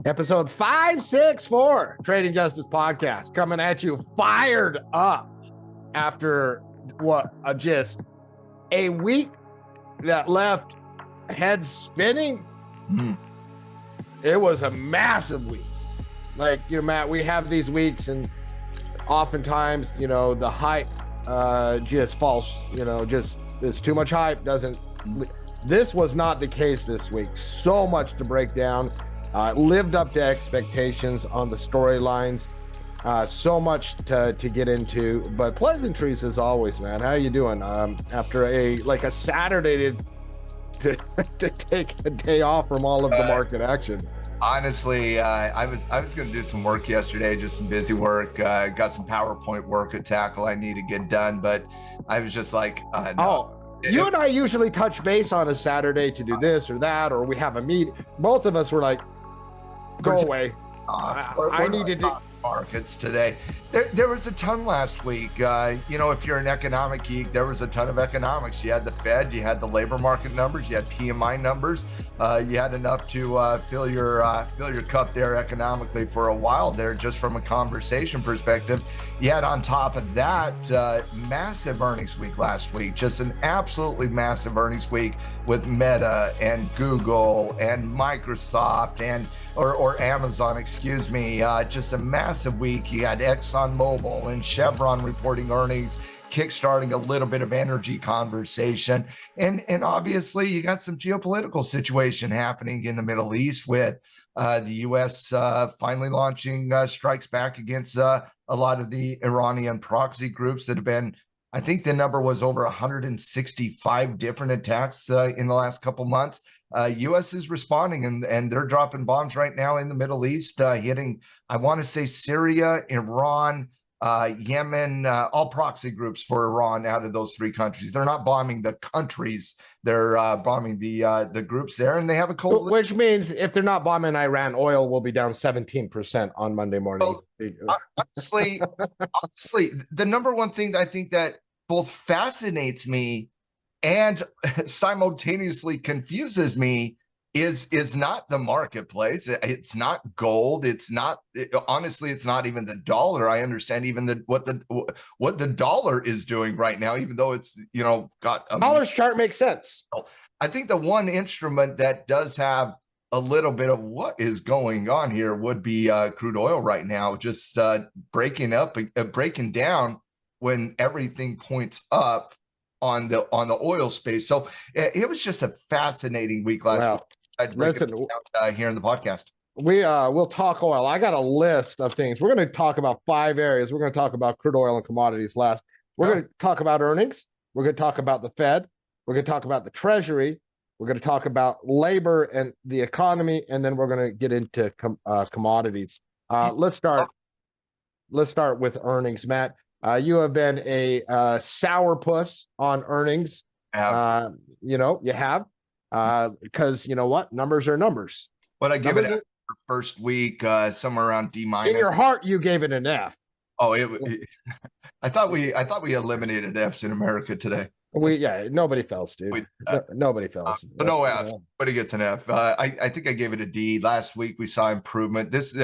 Episode 564, Trading Justice Podcast, coming at you fired up after just a week that left heads spinning. It was a massive week. Like, Matt, we have these weeks, and oftentimes, the hype just falls, just it's too much hype. This was not the case this week. So much to break down. Lived up to expectations on the storylines. So much to get into, but pleasantries as always, man. How you doing? After a Saturday to take a day off from all of the market action. Honestly, I was going to do some work yesterday, just some busy work. Got some PowerPoint work to tackle I need to get done, but I was just like, no. Oh. You and I usually touch base on a Saturday to do this or that, or we have a meeting. Both of us were like, go away. I need to do markets today. There was a ton last week. If you're an economic geek, there was a ton of economics. You had the Fed, you had the labor market numbers, you had PMI numbers. You had enough to fill your cup there economically for a while there, just from a conversation perspective. You had on top of that massive earnings week last week, just an absolutely massive earnings week with Meta and Google and Microsoft or Amazon, excuse me. Just a massive week. You had ExxonMobil and Chevron reporting earnings, kickstarting a little bit of energy conversation. And obviously you got some geopolitical situation happening in the Middle East with the U.S. Finally launching strikes back against a lot of the Iranian proxy groups that have been, I think the number was over 165 different attacks in the last couple months. U.S. is responding, and they're dropping bombs right now in the Middle East, hitting, I want to say, Syria, Iran, Yemen, all proxy groups for Iran out of those three countries. They're not bombing the countries. They're bombing the groups there, and they have a cold. Which means if they're not bombing Iran, oil will be down 17% on Monday morning. Well, honestly, the number one thing that I think that both fascinates me and simultaneously confuses me is not the marketplace. It's not gold. Honestly, it's not even the dollar. I understand even what the dollar is doing right now, even though it's, got a dollar's chart makes sense. I think the one instrument that does have a little bit of what is going on here would be crude oil right now, just breaking down when everything points up on the oil space. So it was just a fascinating week last week. Listen, here in the podcast, we'll talk oil. I got a list of things. We're going to talk about 5 areas. We're going to talk about crude oil and commodities last. We're going to talk about earnings. We're going to talk about the Fed. We're going to talk about the Treasury. We're going to talk about labor and the economy, and then we're going to get into commodities. Let's start with earnings, Matt. You have been a sourpuss on earnings. You have. Because you know what? Numbers are numbers. But I give it a first week, somewhere around D-. In your heart, you gave it an F. Oh, I thought we eliminated Fs in America today. Nobody fell, Steve. Nobody fell. But no Fs. But he gets an F. I think I gave it a D. Last week we saw improvement. This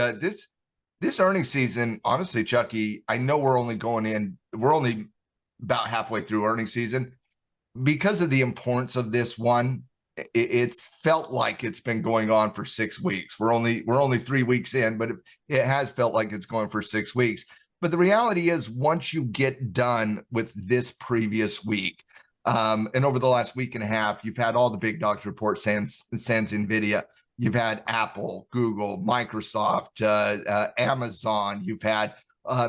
earnings season, honestly, Chucky, I know we're only about halfway through earnings season. Because of the importance of this one, it's felt like it's been going on for 6 weeks. We're only 3 weeks in, but it has felt like it's going for 6 weeks. But the reality is, once you get done with this previous week, and over the last week and a half, you've had all the big dogs report sans NVIDIA. You've had Apple, Google, Microsoft, Amazon. You've had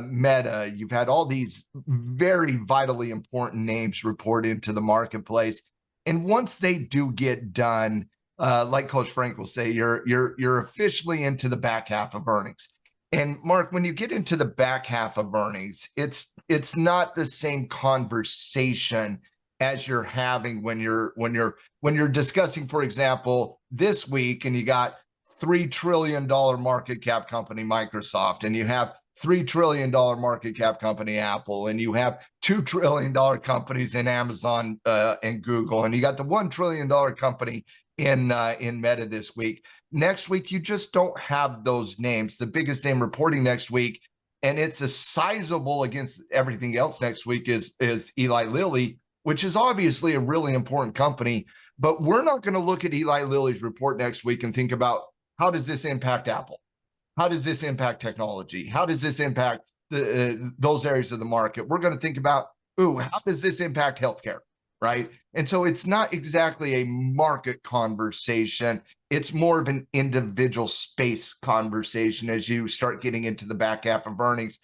Meta. You've had all these very vitally important names report into the marketplace. And once they do get done, like Coach Frank will say, you're officially into the back half of earnings. And Mark, when you get into the back half of earnings, it's not the same conversation as you're having when you're discussing, for example, this week, and you got $3 trillion market cap company Microsoft, and you have $3 trillion market cap company Apple, and you have $2 trillion companies in Amazon and Google, and you got the $1 trillion company in Meta this week. Next week, you just don't have those names. The biggest name reporting next week, and it's a sizable against everything else next week, is Eli Lilly, which is obviously a really important company. But we're not going to look at Eli Lilly's report next week and think about, how does this impact Apple? How does this impact technology? How does this impact those areas of the market? We're going to think about, how does this impact healthcare, right? And so it's not exactly a market conversation. It's more of an individual space conversation as you start getting into the back half of earnings.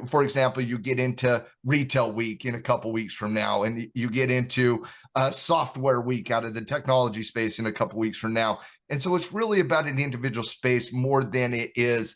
For example, you get into retail week in a couple weeks from now, and you get into software week out of the technology space in a couple weeks from now. And so it's really about an individual space more than it is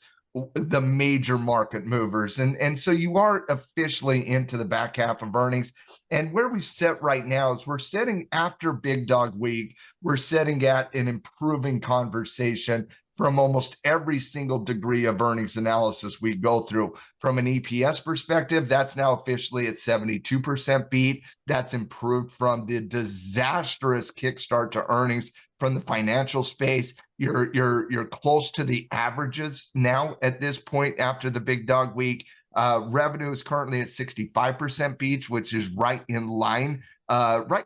the major market movers. And so you are officially into the back half of earnings. And where we sit right now is we're sitting after Big Dog Week. We're sitting at an improving conversation from almost every single degree of earnings analysis we go through. From an EPS perspective, that's now officially at 72% beat. That's improved from the disastrous kickstart to earnings from the financial space. You're close to the averages now at this point after the Big Dog Week. Revenue is currently at 65% beat, which is right in line.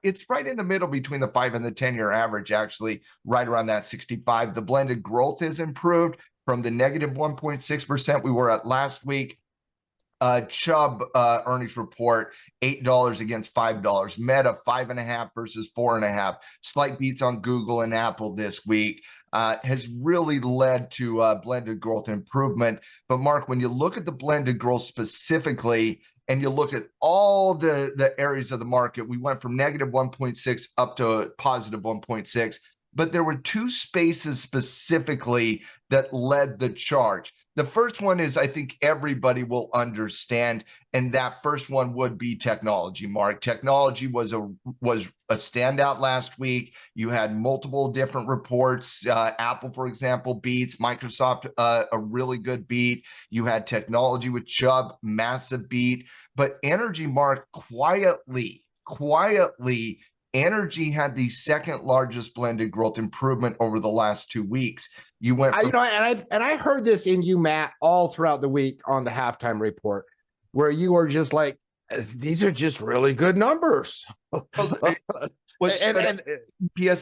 It's right in the middle between the 5 and the 10-year average, actually, right around that 65. The blended growth is improved from the negative 1.6% we were at last week. Chubb earnings report, $8 against $5. Meta, 5.5 versus 4.5. Slight beats on Google and Apple this week. Has really led to blended growth improvement. But Mark, when you look at the blended growth specifically, and you look at all the areas of the market, we went from negative 1.6 up to positive 1.6. But there were two spaces specifically that led the charge. The first one is, I think everybody will understand, and that first one would be technology, Mark. Technology was a standout last week. You had multiple different reports. Apple, for example, beats. Microsoft, a really good beat. You had technology with Chubb, massive beat. But energy, Mark, quietly, energy had the second largest blended growth improvement over the last 2 weeks. You went from, I heard this in you, Matt, all throughout the week on the halftime report, where you were just like, these are just really good numbers. EPS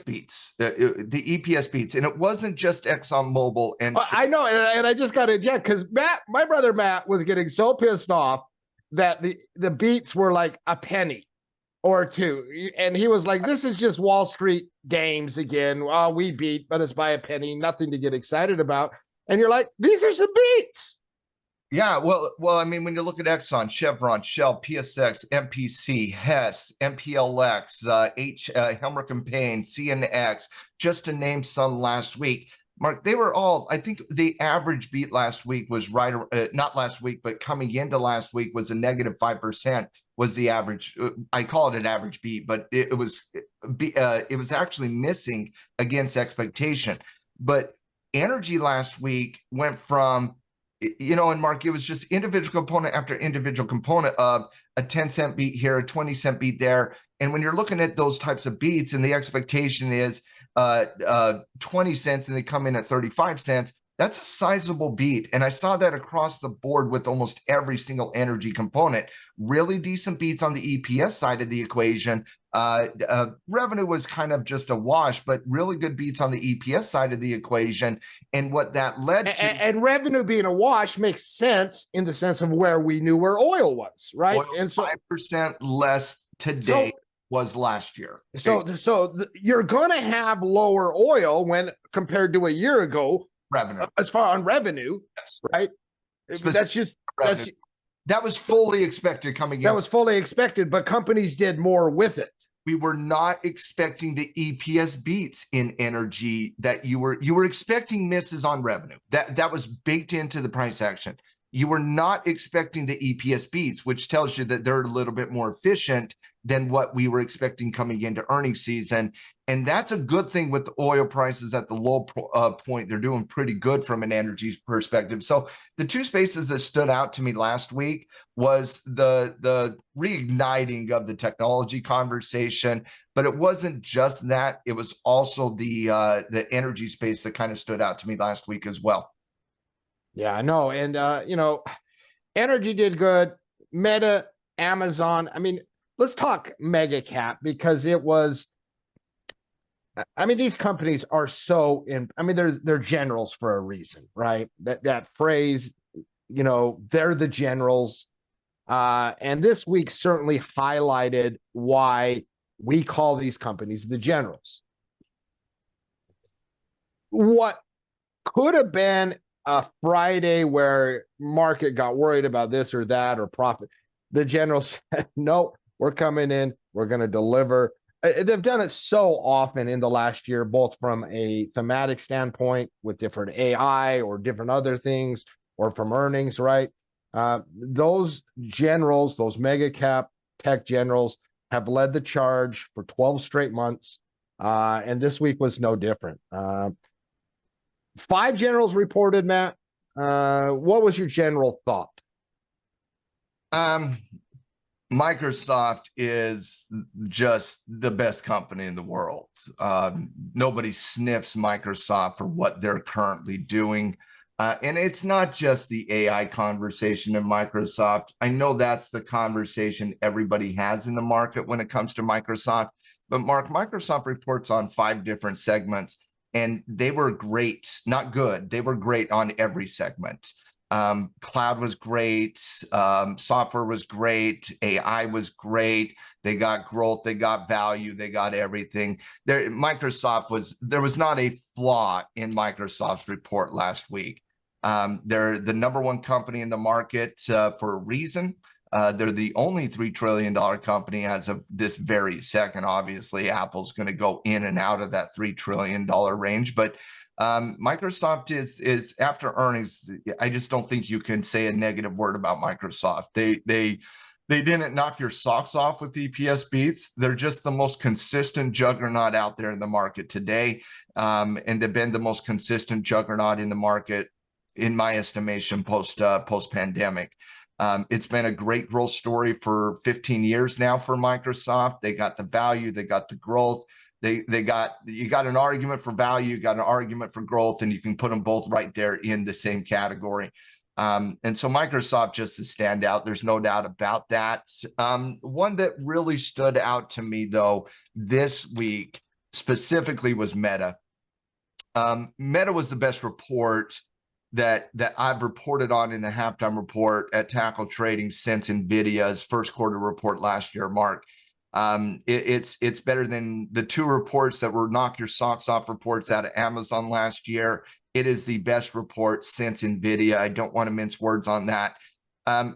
beats, the EPS beats, and it wasn't just ExxonMobil. And I know, and I just got to inject, because my brother Matt was getting so pissed off that the beats were like a penny or two. And he was like, this is just Wall Street games again. Oh, we beat, but it's by a penny, nothing to get excited about. And you're like, these are some beats. Yeah, well, I mean, when you look at Exxon, Chevron, Shell, PSX, MPC, Hess, MPLX, Helmerich and Payne, CNX, just to name some last week, Mark, they were all, I think the average beat last week was not last week, but coming into last week was a negative 5% was the average. I call it an average beat, but it was actually missing against expectation. But energy last week went from, and Mark, it was just individual component after individual component of a 10-cent beat here, a 20-cent beat there. And when you're looking at those types of beats and the expectation is 20 cents and they come in at 35 cents, that's a sizable beat. And I saw that across the board with almost every single energy component. Really decent beats on the EPS side of the equation. Revenue was kind of just a wash, but really good beats on the EPS side of the equation. And what that led to. And revenue being a wash makes sense in the sense of where we knew where oil was, right? Oil's and so 5% less today was last year. So you're going to have lower oil when compared to a year ago. Revenue. As far on revenue, yes. Right? That was fully expected coming in. That was fully expected, but companies did more with it. We were not expecting the EPS beats in energy that you were expecting misses on revenue. That was baked into the price action. you were not expecting the EPS beats, which tells you that they're a little bit more efficient than what we were expecting coming into earnings season. And that's a good thing with the oil prices at the low point. They're doing pretty good from an energy perspective. So the two spaces that stood out to me last week was the reigniting of the technology conversation, but it wasn't just that. It was also the energy space that kind of stood out to me last week as well. Yeah, I know. And, energy did good. Meta, Amazon. I mean, let's talk mega cap because it was, I mean, these companies are they're generals for a reason, right? That phrase, they're the generals. And this week certainly highlighted why we call these companies the generals. What could have been a Friday where market got worried about this or that or profit, the generals said, no, we're coming in, we're going to deliver. They've done it so often in the last year, both from a thematic standpoint with different AI or different other things, or from earnings, right? Those generals, those mega cap tech generals, have led the charge for 12 straight months. And this week was no different. 5 generals reported, Matt. What was your general thought? Microsoft is just the best company in the world. Nobody sniffs Microsoft for what they're currently doing. And it's not just the AI conversation in Microsoft. I know that's the conversation everybody has in the market when it comes to Microsoft. But Mark, Microsoft reports on 5 different segments, and they were great, not good. They were great on every segment. Cloud was great. Software was great. AI was great. They got growth. They got value. They got everything. There was not a flaw in Microsoft's report last week. They're the number one company in the market for a reason. They're the only $3 trillion company as of this very second. Obviously, Apple's going to go in and out of that $3 trillion range, but Microsoft is after earnings. I just don't think you can say a negative word about Microsoft. They didn't knock your socks off with EPS beats. They're just the most consistent juggernaut out there in the market today, and they've been the most consistent juggernaut in the market, in my estimation, post pandemic. It's been a great growth story for 15 years now for Microsoft. They got the value, they got the growth. You got an argument for value, you got an argument for growth, and you can put them both right there in the same category. And so Microsoft just a standout. There's no doubt about that. One that really stood out to me, though, this week specifically was Meta. Meta was the best report that I've reported on in the halftime report at Tackle Trading since NVIDIA's first quarter report last year, Mark. It's better than the 2 reports that were knock your socks off reports out of Amazon last year. It is the best report since NVIDIA. I don't want to mince words on that.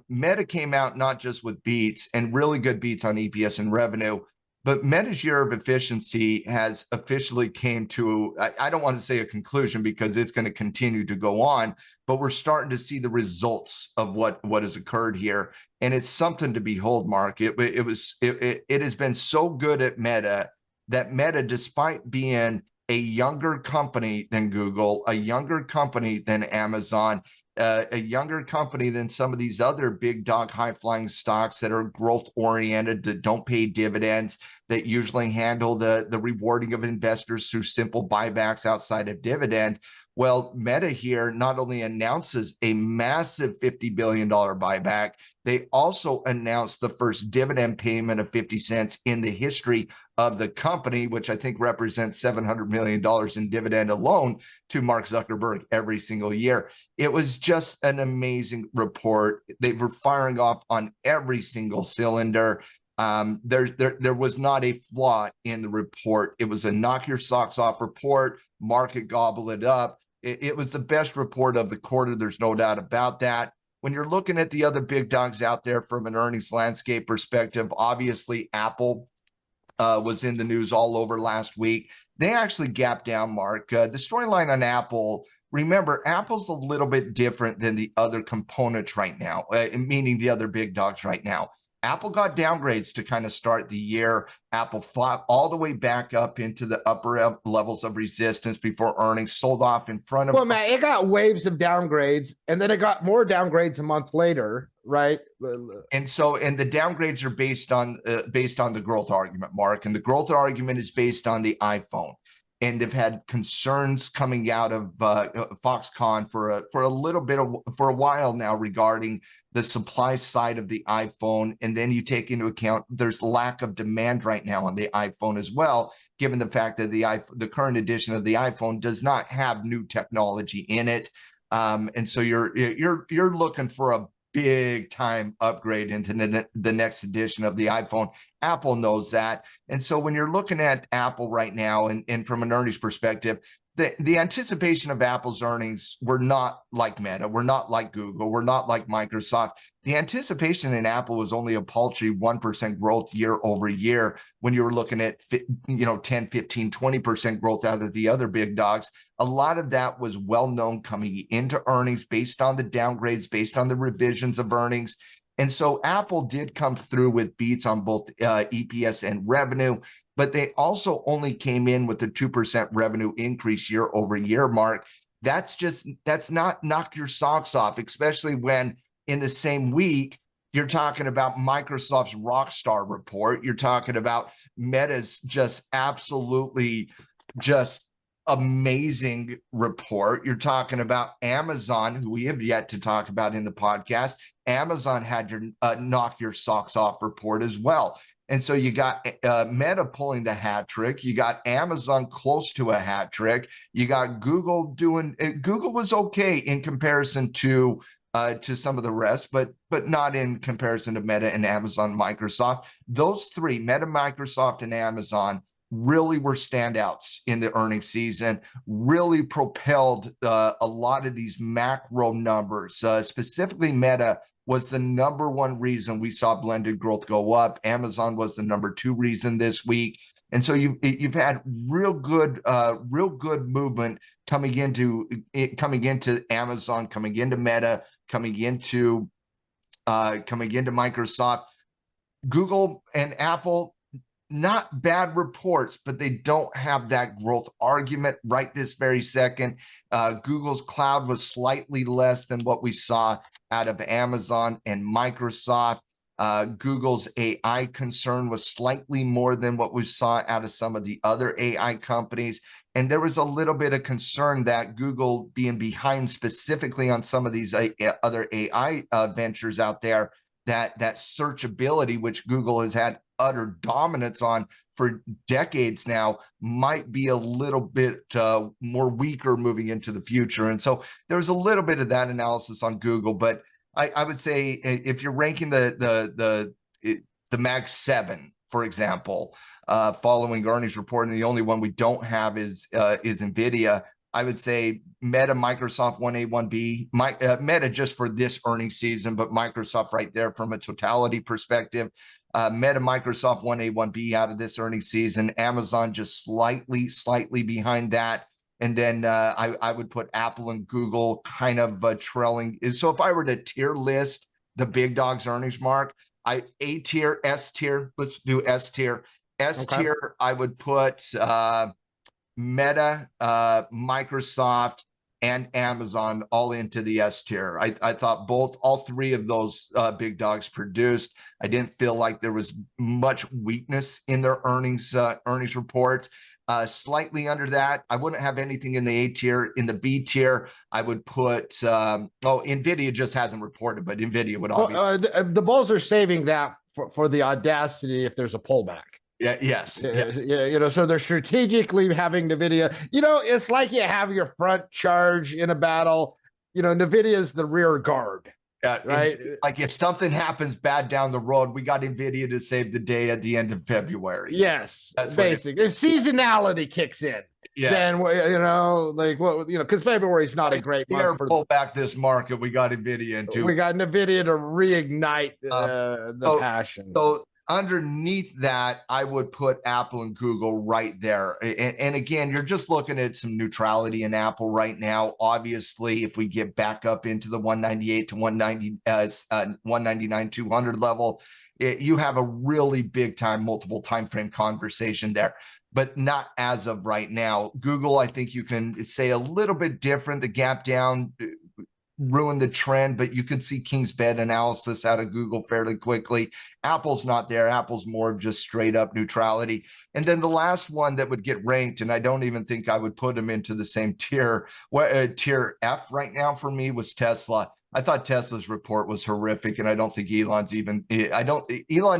Meta came out not just with beats and really good beats on EPS and revenue, but Meta's year of efficiency has officially came to, I don't want to say a conclusion because it's going to continue to go on, but we're starting to see the results of what has occurred here. And it's something to behold, Mark. It has been so good at Meta that Meta, despite being a younger company than Google, a younger company than Amazon, a younger company than some of these other big dog high-flying stocks that are growth-oriented, that don't pay dividends, that usually handle the rewarding of investors through simple buybacks outside of dividend. Well, Meta here not only announces a massive $50 billion buyback, they also announced the first dividend payment of 50 cents in the history of the company, which I think represents $700 million in dividend alone to Mark Zuckerberg every single year. It was just an amazing report. They were firing off on every single cylinder. There was not a flaw in the report. It was a knock your socks off report. Market gobble it up. It was the best report of the quarter. There's no doubt about that. When you're looking at the other big dogs out there from an earnings landscape perspective, obviously Apple was in the news all over last week. They actually gapped down, Mark. The storyline on Apple remember, Apple's a little bit different than the other components right now, meaning the other big dogs right now. Apple got downgrades to kind of start the year. Apple fought all the way back up into the upper levels of resistance before earnings, sold off in front of. Well, Matt, it got waves of downgrades, and then it got more downgrades a month later, right? And the downgrades are based on the growth argument, Mark, and the growth argument is based on the iPhone. And they've had concerns coming out of Foxconn for a while now regarding the supply side of the iPhone. And then you take into account there's lack of demand right now on the iPhone as well, given the fact that the current edition of the iPhone does not have new technology in it. And so you're looking for a big time upgrade into the next edition of the iPhone. Apple knows that. And so when you're looking at Apple right now and from an earnings perspective, the anticipation of Apple's earnings were not like Meta, we're not like Google, we're not like Microsoft. The anticipation in Apple was only a paltry 1% growth year over year when you were looking at 10, 15, 20% growth out of the other big dogs. A lot of that was well known coming into earnings based on the downgrades, based on the revisions of earnings. And so Apple did come through with beats on both EPS and revenue, but they also only came in with a 2% revenue increase year over year, Mark. That's not knock your socks off, especially when in the same week, you're talking about Microsoft's Rockstar report. You're talking about Meta's just absolutely just amazing report. You're talking about Amazon, who we have yet to talk about in the podcast. Amazon had your knock your socks off report as well. And so you got Meta pulling the hat trick. You got Amazon close to a hat trick. You got Google doing. Google was okay in comparison to some of the rest, but not in comparison to Meta and Amazon, Microsoft. Those three, Meta, Microsoft, and Amazon, really were standouts in the earnings season. Really propelled a lot of these macro numbers. Specifically, Meta was the number one reason we saw blended growth go up. Amazon was the number two reason this week. And so you've had real good movement coming into Amazon, coming into Meta, coming into Microsoft. Google and Apple, not bad reports, but they don't have that growth argument right this very second. Google's cloud was slightly less than what we saw out of Amazon and Microsoft. Google's AI concern was slightly more than what we saw out of some of the other AI companies. And there was a little bit of concern that Google being behind specifically on some of these other AI ventures out there, that searchability, which Google has had utter dominance on for decades now, might be a little bit more weaker moving into the future. And so there's a little bit of that analysis on Google, but I would say if you're ranking the Mag 7, for example, following earnings report, and the only one we don't have is NVIDIA, I would say Meta, Microsoft 1A, 1B, Meta just for this earnings season, but Microsoft right there from a totality perspective. Meta, Microsoft 1A, 1B out of this earnings season. Amazon just slightly behind that. And then I would put Apple and Google kind of trailing. So if I were to tier list the big dogs earnings, Mark, A tier, S tier. Let's do S tier. S tier, okay. I would put Meta, Microsoft, and Amazon all into the S tier. I thought all three of those big dogs produced. I didn't feel like there was much weakness in their earnings reports. Slightly under that, I wouldn't have anything in the A tier. In the B tier, I would put, NVIDIA just hasn't reported, but NVIDIA would obviously. The bulls are saving that for the audacity if there's a pullback. Yeah. Yes. Yeah. So they're strategically having NVIDIA. It's like you have your front charge in a battle. NVIDIA is the rear guard. Right. Like if something happens bad down the road, we got NVIDIA to save the day at the end of February. Yes. That's basic. If seasonality kicks in, then because February is not a great month for pull back this market. We got NVIDIA into. We got NVIDIA to reignite the passion. So underneath that, I would put Apple and Google right there. And again, you're just looking at some neutrality in Apple right now. Obviously, if we get back up into the 198 to 199, 200 level, you have a really big time, multiple time frame conversation there, but not as of right now. Google, I think you can say a little bit different. The gap down ruin the trend, but you could see King's bed analysis out of Google fairly quickly. Apple's not there. Apple's more of just straight up neutrality. And then the last one that would get ranked, and I don't even think I would put them into the same tier, tier F right now for me, was Tesla. I thought Tesla's report was horrific, and I don't think Elon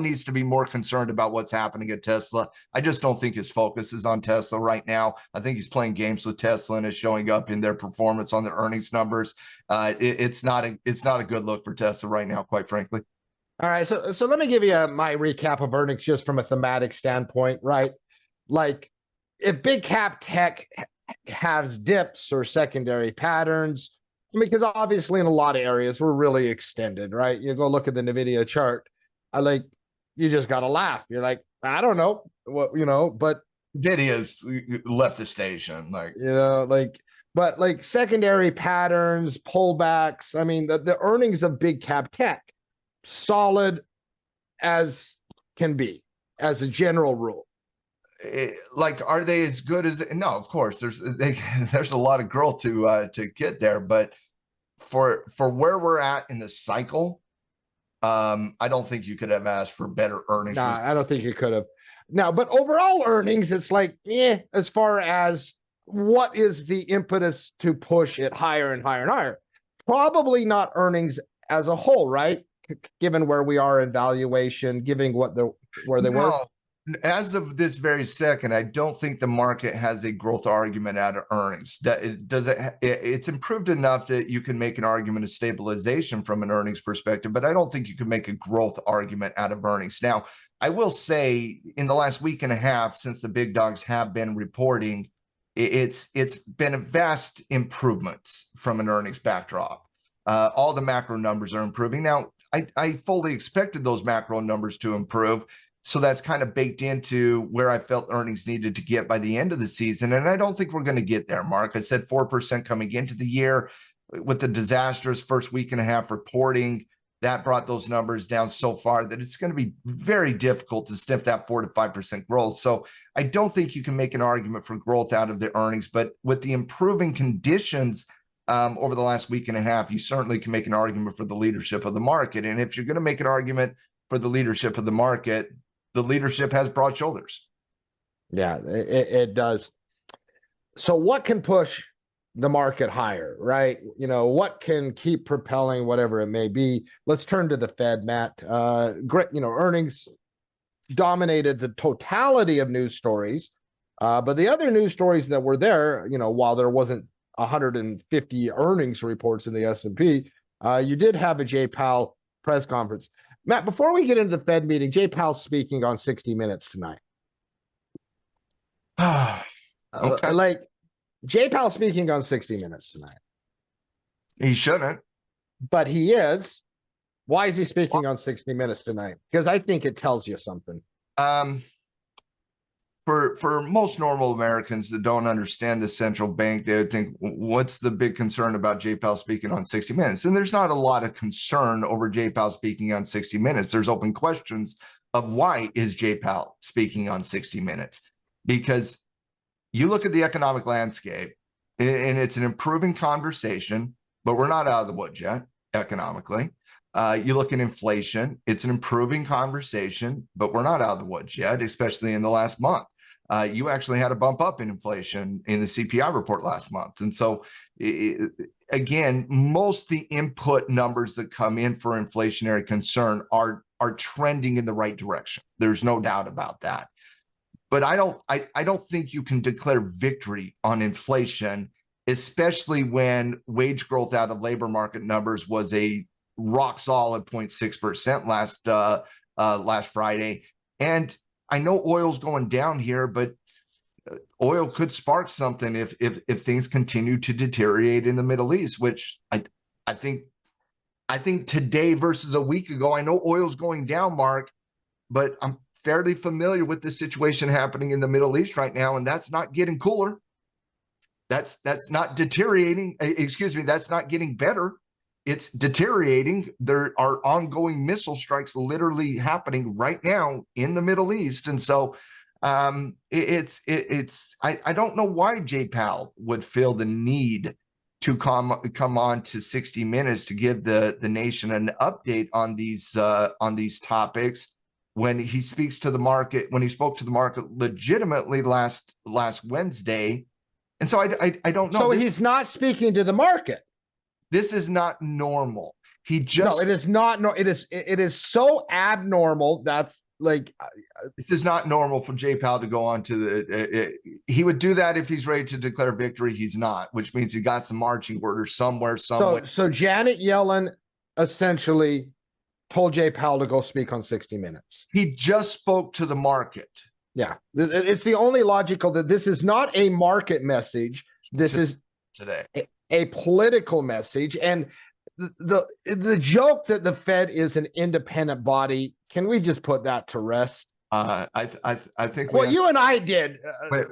needs to be more concerned about what's happening at Tesla. I just don't think his focus is on Tesla right now. I think he's playing games with Tesla, and it's showing up in their performance on their earnings numbers. It's not a good look for Tesla right now, quite frankly. All right, so let me give you my recap of earnings just from a thematic standpoint, right? Like, if big cap tech has dips or secondary patterns, because obviously in a lot of areas we're really extended, right? You go look at the NVIDIA chart, you just gotta laugh. You're like, I don't know what, but NVIDIA's left the station, but like secondary patterns, pullbacks. I mean, the earnings of big cap tech, solid as can be, as a general rule. Are they as good as? No, of course. There's a lot of growth to get there, but for where we're at in the cycle, I don't think you could have asked for better earnings. Nah, I don't think you could have. Now, but overall earnings, it's like, as far as what is the impetus to push it higher and higher and higher? Probably not earnings as a whole, right? Given where we are in valuation, given where they were. As of this very second, I don't think the market has a growth argument out of earnings. That it's improved enough that you can make an argument of stabilization from an earnings perspective, but I don't think you can make a growth argument out of earnings. Now, I will say in the last week and a half, since the big dogs have been reporting, it's been a vast improvements from an earnings backdrop. All the macro numbers are improving. Now, I fully expected those macro numbers to improve. So that's kind of baked into where I felt earnings needed to get by the end of the season. And I don't think we're going to get there, Mark. I said 4% coming into the year with the disastrous first week and a half reporting. That brought those numbers down so far that it's going to be very difficult to sniff that 4 to 5% growth. So I don't think you can make an argument for growth out of the earnings. But with the improving conditions over the last week and a half, you certainly can make an argument for the leadership of the market. And if you're going to make an argument for the leadership of the market, the leadership has broad shoulders. Yeah, it does. So what can push the market higher, right? What can keep propelling whatever it may be? Let's turn to the Fed, Matt. Great, earnings dominated the totality of news stories. But the other news stories that were there, while there wasn't 150 earnings reports in the S&P, you did have a Jay Powell press conference. Matt, before we get into the Fed meeting, Jay Powell's speaking on 60 Minutes tonight. Okay. Jay Powell speaking on 60 Minutes tonight. He shouldn't. But he is. Why is he speaking on 60 Minutes tonight? Because I think it tells you something. For most normal Americans that don't understand the central bank, they would think, what's the big concern about Jay Powell speaking on 60 Minutes? And there's not a lot of concern over Jay Powell speaking on 60 Minutes. There's open questions of why is Jay Powell speaking on 60 Minutes? Because you look at the economic landscape, and it's an improving conversation, but we're not out of the woods yet economically. You look at inflation, it's an improving conversation, but we're not out of the woods yet, especially in the last month. You actually had a bump up in inflation in the CPI report last month. And so, again, most of the input numbers that come in for inflationary concern are trending in the right direction. There's no doubt about that. But I don't think you can declare victory on inflation, especially when wage growth out of labor market numbers was a rock solid 0.6% last Friday. And I know oil's going down here, but oil could spark something if things continue to deteriorate in the Middle East, which I think today versus a week ago, I know oil's going down, Mark, but I'm fairly familiar with the situation happening in the Middle East right now, and that's not getting cooler. That's not deteriorating. Excuse me, that's not getting better. It's deteriorating. There are ongoing missile strikes literally happening right now in the Middle East, and so I don't know why Jay Powell would feel the need to come on to 60 Minutes to give the nation an update on these topics when he speaks to the market, when he spoke to the market legitimately last Wednesday. And so I don't know. So he's not speaking to the market. This is not normal. No, it is not. No, it is so abnormal. That's like, this is not normal for Jay Powell to go on to the. He would do that if he's ready to declare victory. He's not, which means he got some marching orders somewhere. So Janet Yellen essentially told Jay Powell to go speak on 60 Minutes. He just spoke to the market. Yeah, it's the only logical that this is not a market message. This is today a political message, and the joke that the Fed is an independent body. Can we just put that to rest? I think. Well, you and I did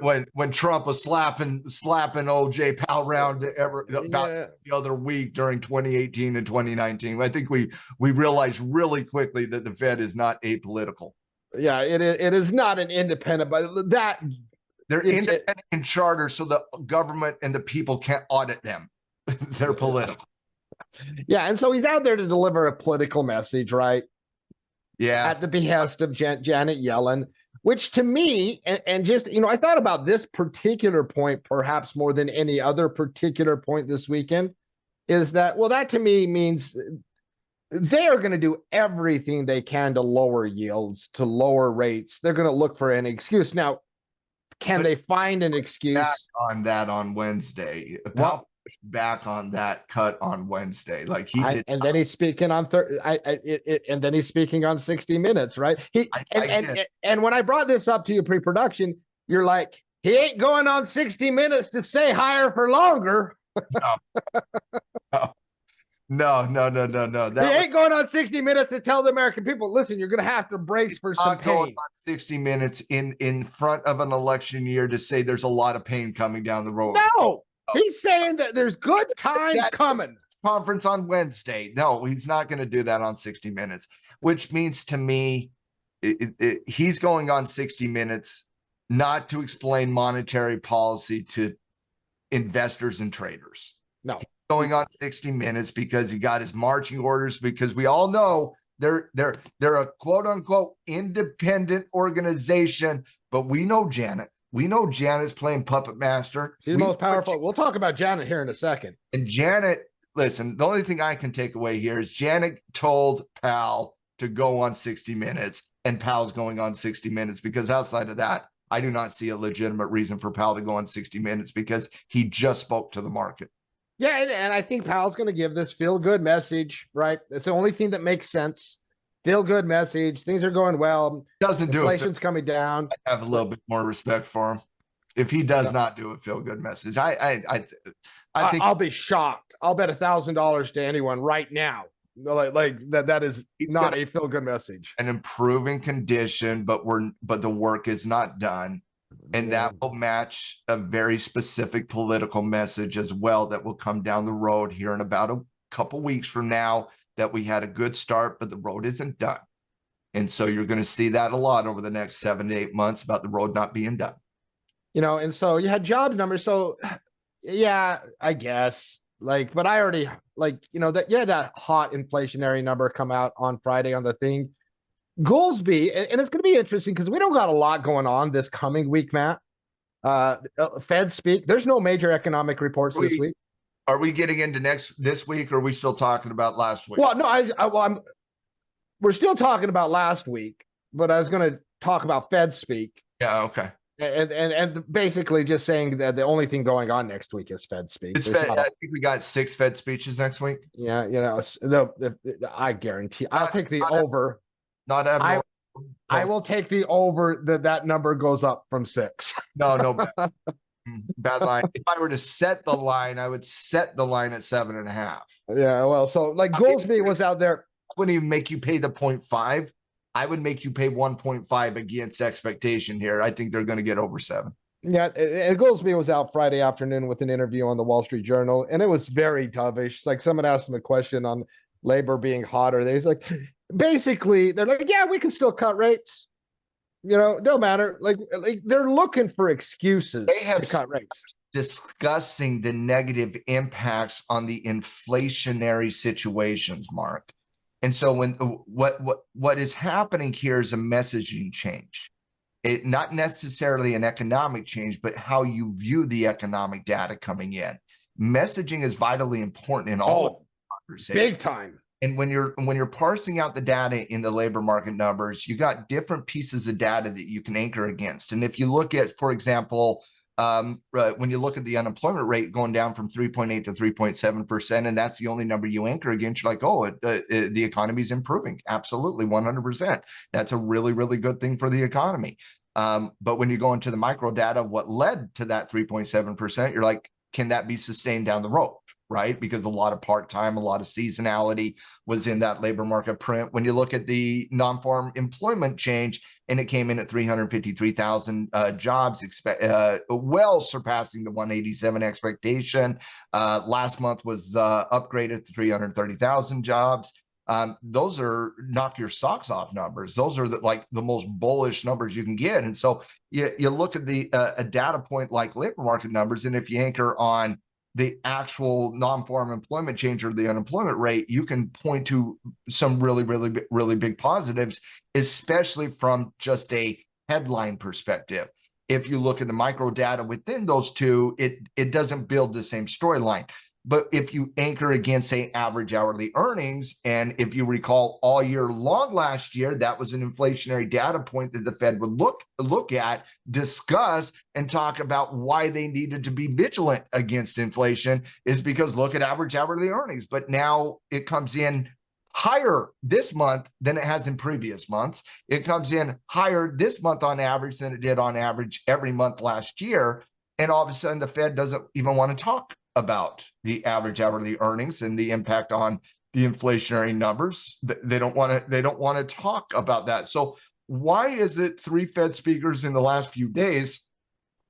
when Trump was slapping old Jay Powell around the other week during 2018 and 2019. I think we realized really quickly that the Fed is not apolitical. Yeah, it is not an independent, but that they're independent in charter, so the government and the people can't audit them. They're political. Yeah, and so he's out there to deliver a political message, right? Yeah, at the behest of Janet Yellen, which to me, and just, I thought about this particular point perhaps more than any other particular point this weekend, is that, well, that to me means they are going to do everything they can to lower yields, to lower rates. They're going to look for an excuse. Now, can they find an excuse? Back on that on Wednesday. Powell pushed back on that cut on Wednesday. Like he did. And then he's speaking on and then he's speaking on 60 Minutes, right? And when I brought this up to you pre-production, you're like, he ain't going on 60 Minutes to say higher for longer. No. He ain't going on 60 Minutes to tell the American people, listen, you're going to have to brace for some pain. Going on 60 Minutes in front of an election year to say there's a lot of pain coming down the road. No, he's saying that there's good times coming. Conference on Wednesday. No, he's not going to do that on 60 Minutes, which means to me, he's going on 60 Minutes not to explain monetary policy to investors and traders. No. Going on 60 Minutes because he got his marching orders, because we all know they're a quote unquote independent organization, but we know Janet. We know Janet's playing puppet master. She's the most powerful. We'll talk about Janet here in a second. And Janet, listen, the only thing I can take away here is Janet told Powell to go on 60 Minutes, and Powell's going on 60 Minutes, because outside of that, I do not see a legitimate reason for Powell to go on 60 Minutes, because he just spoke to the market. Yeah, and I think Powell's going to give this feel-good message, right? That's the only thing that makes sense. Feel-good message. Things are going well. Doesn't do it. Inflation's coming down. I have a little bit more respect for him if he does not do a feel-good message. I think I'll be shocked. I'll bet $1,000 to anyone right now. Like that is not a feel-good message. An improving condition, but the work is not done. And that will match a very specific political message as well that will come down the road here in about a couple weeks from now, that we had a good start, but the road isn't done. And so you're going to see that a lot over the next 7 to 8 months about the road not being done. And so you had jobs numbers. So yeah, I guess but I already that hot inflationary number come out on Friday on the thing. Goolsbee, and it's going to be interesting because we don't got a lot going on this coming week, Matt. Fed speak. There's no major economic reports this week. Are we getting into this week, or are we still talking about last week? Well, no, we're still talking about last week, but I was going to talk about Fed speak. Yeah, okay. And basically just saying that the only thing going on next week is Fed speak. I think we got 6 Fed speeches next week. Yeah, I guarantee. I'll take the over. Not abnormal. I will take the over that number goes up from 6. No bad line. If I were to set the line, I would set the line at 7.5. Yeah, well, so Goolsbee was out there. I wouldn't even make you pay the 0.5. I would make you pay 1.5 against expectation here. I think they're going to get over 7. Yeah, Goldsmith was out Friday afternoon with an interview on the Wall Street Journal, and it was very dovish. It's like someone asked him a question on labor being hotter. He's like, basically, they're like, yeah, we can still cut rates. Don't matter. Like they're looking for excuses to cut rates. Discussing the negative impacts on the inflationary situations, Mark. And so when what is happening here is a messaging change. It not necessarily an economic change, but how you view the economic data coming in. Messaging is vitally important in all conversations. Big time. And when you're parsing out the data in the labor market numbers, you got different pieces of data that you can anchor against. And if you look at, for example, when you look at the unemployment rate going down from 3.8 to 3.7%, and that's the only number you anchor against, you're like, oh, the economy is improving. Absolutely, 100%. That's a really, really good thing for the economy. But when you go into the micro data of what led to that 3.7%, you're like, can that be sustained down the road? Right? Because a lot of part-time, a lot of seasonality was in that labor market print. When you look at the non-farm employment change, and it came in at 353,000 jobs, well surpassing the 187 expectation. Last month was upgraded to 330,000 jobs. Those are knock your socks off numbers. Those are the most bullish numbers you can get. And so you look at a data point like labor market numbers, and if you anchor on the actual non-farm employment change or the unemployment rate, you can point to some really, really, really big positives, especially from just a headline perspective. If you look at the micro data within those two, it doesn't build the same storyline. But if you anchor against, say, average hourly earnings, and if you recall all year long last year, that was an inflationary data point that the Fed would look at, discuss, and talk about why they needed to be vigilant against inflation, is because look at average hourly earnings. But now it comes in higher this month than it has in previous months. It comes in higher this month on average than it did on average every month last year. And all of a sudden, the Fed doesn't even want to talk about the average hourly earnings and the impact on the inflationary numbers. They don't want to talk about that. So why is it 3 Fed speakers in the last few days,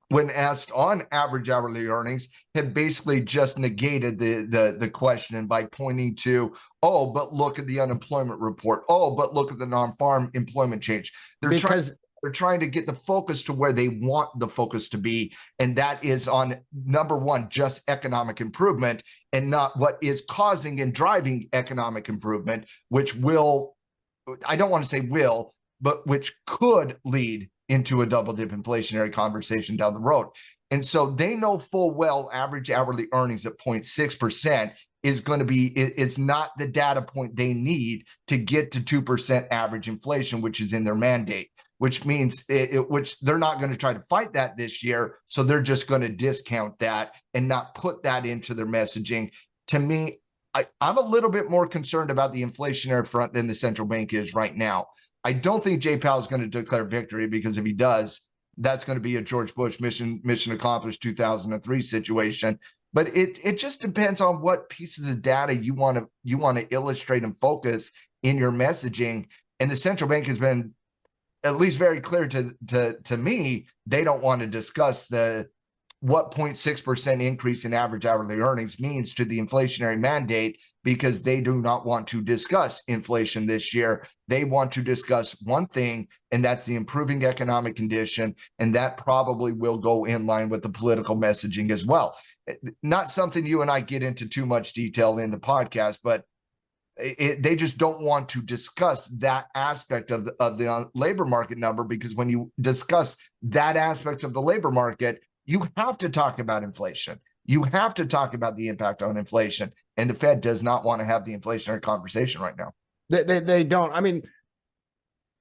when asked on average hourly earnings, have basically just negated the question by pointing to, oh, but look at the unemployment report. Oh, but look at the non-farm employment change. They're trying to get the focus to where they want the focus to be, and that is on, number one, just economic improvement, and not what is causing and driving economic improvement, which will, I don't want to say will, but which could lead into a double-dip inflationary conversation down the road. And so they know full well average hourly earnings at 0.6% is going to be, it's not the data point they need to get to 2% average inflation, which is in their mandate. Which means which they're not going to try to fight that this year. So they're just going to discount that and not put that into their messaging. To me, I'm a little bit more concerned about the inflationary front than the central bank is right now. I don't think Jay Powell is going to declare victory, because if he does, that's going to be a George Bush mission accomplished 2003 situation. But it just depends on what pieces of data you want to illustrate and focus in your messaging. And the central bank has been at least very clear to me, they don't want to discuss what 0.6% increase in average hourly earnings means to the inflationary mandate, because they do not want to discuss inflation this year. They want to discuss one thing, and that's the improving economic condition, and that probably will go in line with the political messaging as well. Not something you and I get into too much detail in the podcast, but they just don't want to discuss that aspect of the labor market number, because when you discuss that aspect of the labor market, you have to talk about inflation. You have to talk about the impact on inflation. And the Fed does not want to have the inflationary conversation right now. They don't. I mean,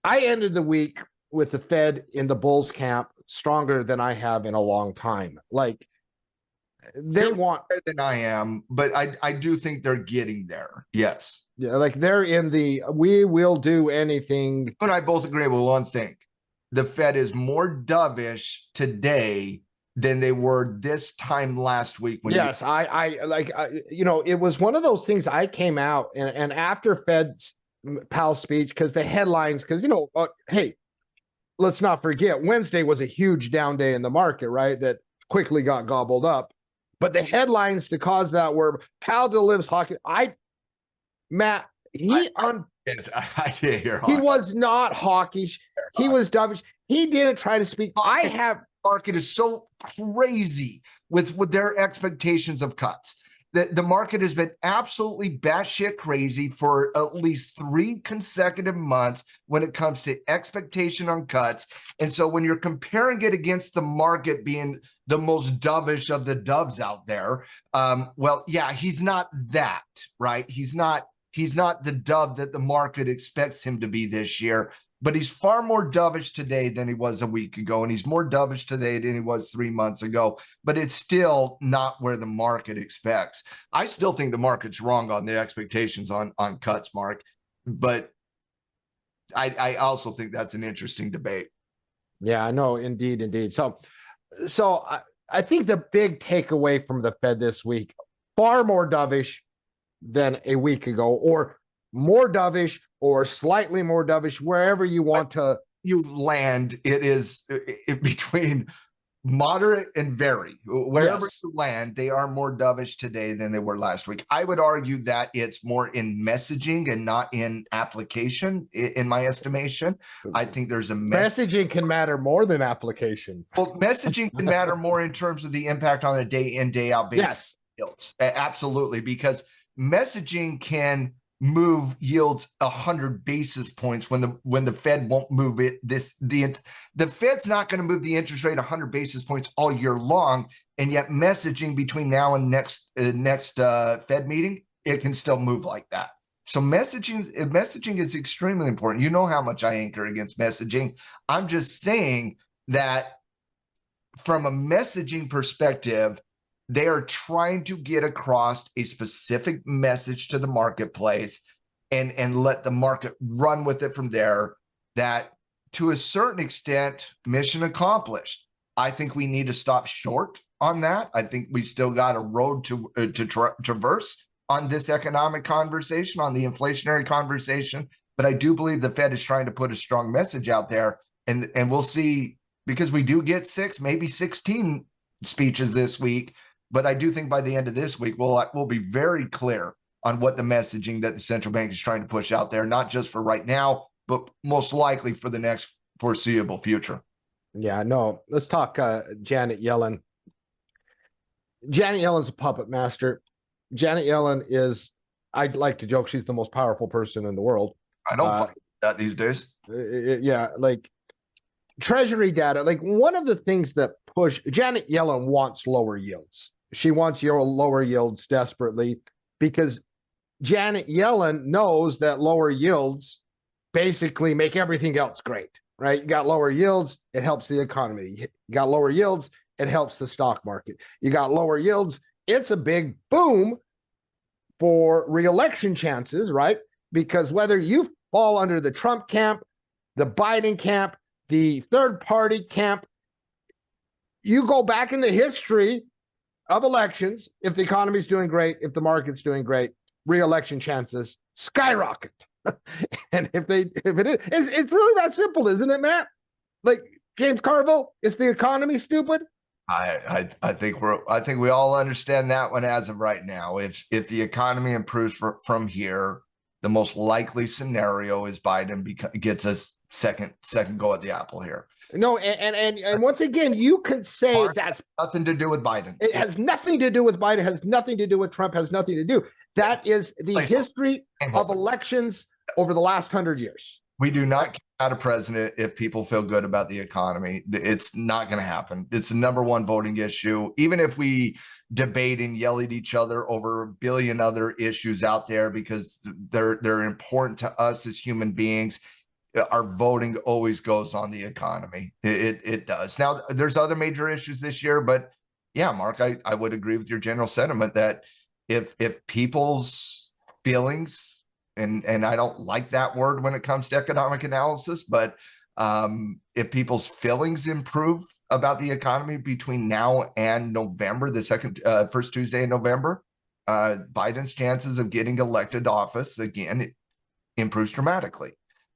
I ended the week with the Fed in the bulls camp stronger than I have in a long time. Like, they want better than I am, but I do think they're getting there. Yes. Yeah, like they're in the we will do anything. You and I both agree with one thing. The Fed is more dovish today than they were this time last week. It was one of those things. I came out and after Fed's Powell's speech, because the headlines, because, hey, let's not forget, Wednesday was a huge down day in the market, right? That quickly got gobbled up. But the headlines to cause that were Powell delivers hockey. Matt, he didn't hear he hockey. was not hawkish. He was dovish. He didn't try to speak. Market is so crazy with their expectations of cuts. The market has been absolutely batshit crazy for at least 3 consecutive months when it comes to expectation on cuts. And so when you're comparing it against the market being the most dovish of the doves out there, well, yeah, he's not that, right? He's not the dove that the market expects him to be this year. But he's far more dovish today than he was a week ago, and he's more dovish today than he was 3 months ago. But it's still not where the market expects. I still think the market's wrong on the expectations on cuts, Mark. But I also think that's an interesting debate. Yeah, I know, indeed. So I think the big takeaway from the Fed this week, far more dovish than a week ago, or more dovish or slightly more dovish, wherever you want to. You land, it is between moderate and very. Wherever you land, they are more dovish today than they were last week. I would argue that it's more in messaging and not in application, in my estimation. I think there's a messaging can matter more than application. Well, messaging can matter more in terms of the impact on a day in, day out basis. Yes, absolutely, because messaging can move yields 100 basis points when the Fed won't move it. The Fed's not going to move the interest rate 100 basis points all year long, and yet messaging between now and next Fed meeting, it can still move like that. So messaging is extremely important. You know how much I anchor against messaging. I'm just saying that from a messaging perspective, they are trying to get across a specific message to the marketplace and let the market run with it from there. That, to a certain extent, mission accomplished. I think we need to stop short on that. I think we still got a road to traverse on this economic conversation, on the inflationary conversation. But I do believe the Fed is trying to put a strong message out there. And we'll see, because we do get 6, maybe 16 speeches this week. But I do think by the end of this week, we'll be very clear on what the messaging that the central bank is trying to push out there, not just for right now, but most likely for the next foreseeable future. Yeah, no, let's talk Janet Yellen. Janet Yellen's a puppet master. Janet Yellen is, I'd like to joke, she's the most powerful person in the world. I don't find that these days. Yeah, like treasury data, like one of the things that Janet Yellen wants lower yields. She wants lower yields desperately, because Janet Yellen knows that lower yields basically make everything else great, right? You got lower yields, it helps the economy. You got lower yields, it helps the stock market. You got lower yields, it's a big boom for re-election chances, right? Because whether you fall under the Trump camp, the Biden camp, the third party camp, you go back in the history of elections, if the economy's doing great, if the market's doing great, re-election chances skyrocket. And if it is, it's really that simple, isn't it, Matt? Like James Carville, is the economy stupid? I think we all understand that one as of right now. If the economy improves from here, the most likely scenario is Biden gets a second go at the apple here. No, and once again, you can say Mark, that's nothing to do with Biden. It has nothing to do with Biden, has nothing to do with Trump, has nothing to do. That is the history of elections over the last 100 years. We do not get out a president if people feel good about the economy. It's not going to happen. It's the number one voting issue. Even if we debate and yell at each other over a billion other issues out there, because they're important to us as human beings, our voting always goes on the economy. It does. Now, there's other major issues this year, but yeah, Mark, I would agree with your general sentiment that if people's feelings, and I don't like that word when it comes to economic analysis, but if people's feelings improve about the economy between now and November, the first Tuesday in November, Biden's chances of getting elected to office again improves dramatically.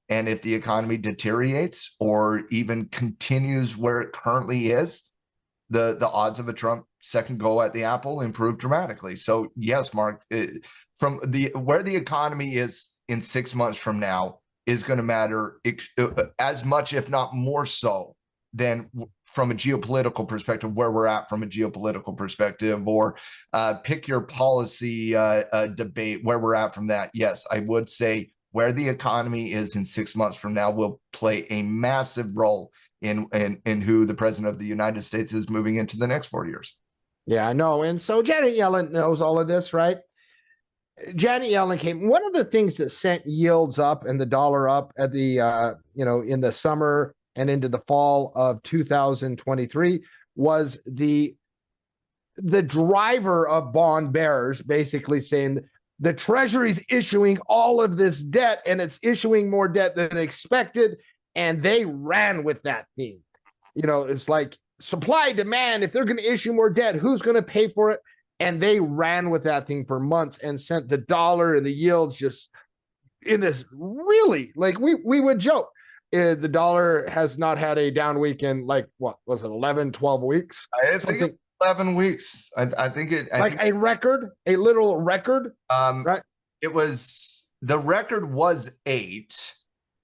And if the economy deteriorates or even continues where it currently is, the odds of a Trump second go at the apple improve dramatically. So yes, Mark, from where the economy is in 6 months from now is going to matter as much, if not more so, than from a geopolitical perspective, where we're at from a geopolitical perspective, or pick your policy debate where we're at from that. Yes, I would say where the economy is in 6 months from now will play a massive role in who the president of the United States is moving into the next 4 years. Yeah, I know. And so Janet Yellen knows all of this, right? Janet Yellen came. One of the things that sent yields up and the dollar up at the in the summer and into the fall of 2023 was the driver of bond bearers basically saying the Treasury's issuing all of this debt, and it's issuing more debt than expected, and they ran with that theme. It's like supply demand. If they're going to issue more debt, who's going to pay for it? And they ran with that thing for months and sent the dollar and the yields just in this really, like we would joke. The dollar has not had a down week in, like, what was it, 11, 12 weeks? I think 11 weeks. I think it. A record, a literal record. Right? It was, the record was 8.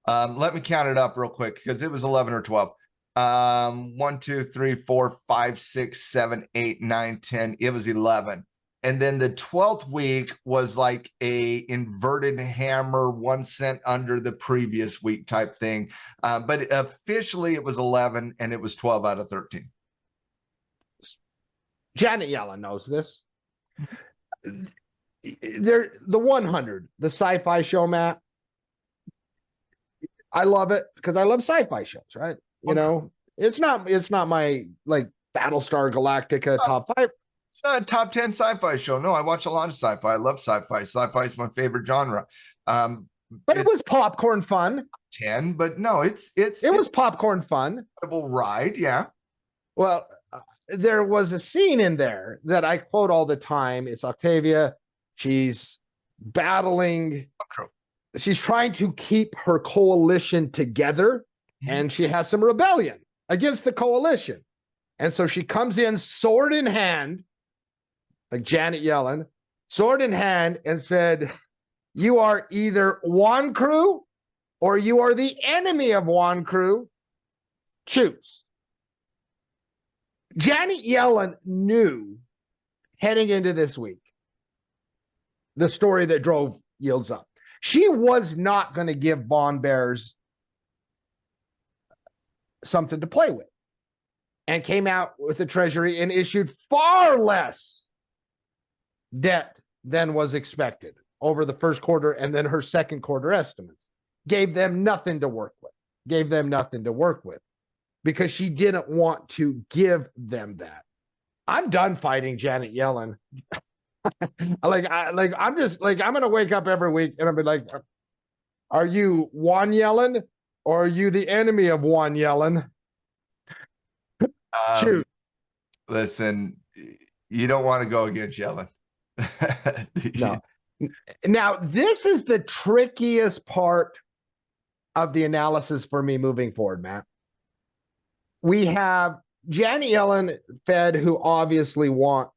Let me count it up real quick because it was 11 or 12. 1, 2, 3, 4, 5, 6, 7, 8, 9, 10. It was 11. And then the 12th week was like a inverted hammer, 1 cent under the previous week type thing. But officially it was 11, and it was 12 out of 13. Janet Yellen knows this. The 100, the sci-fi show, Matt. I love it because I love sci-fi shows, right? It's not my like Battlestar Galactica top 5. It's not a top 10 sci-fi show. No, I watch a lot of sci-fi. I love sci-fi. Sci-fi is my favorite genre. But it was popcorn fun. 10, but no, it was popcorn fun. Ride, yeah. Well, there was a scene in there that I quote all the time. It's Octavia. She's battling. She's trying to keep her coalition together, and she has some rebellion against the coalition. And so she comes in sword in hand, like Janet Yellen, sword in hand, and said, "You are either Juan Crew or you are the enemy of Juan Crew. Choose." Janet Yellen knew heading into this week the story that drove yields up. She was not going to give bond bearers something to play with, and came out with the Treasury and issued far less debt than was expected over the first quarter, and then her second quarter estimates gave them nothing to work with because she didn't want to give them that. I'm done fighting Janet Yellen. I'm going to wake up every week and I'll be like, are you Juan Yellen or are you the enemy of Juan Yellen? Shoot. Listen, you don't want to go against Yellen. No. Now, this is the trickiest part of the analysis for me moving forward, Matt. We have Janet Yellen, Fed, who obviously want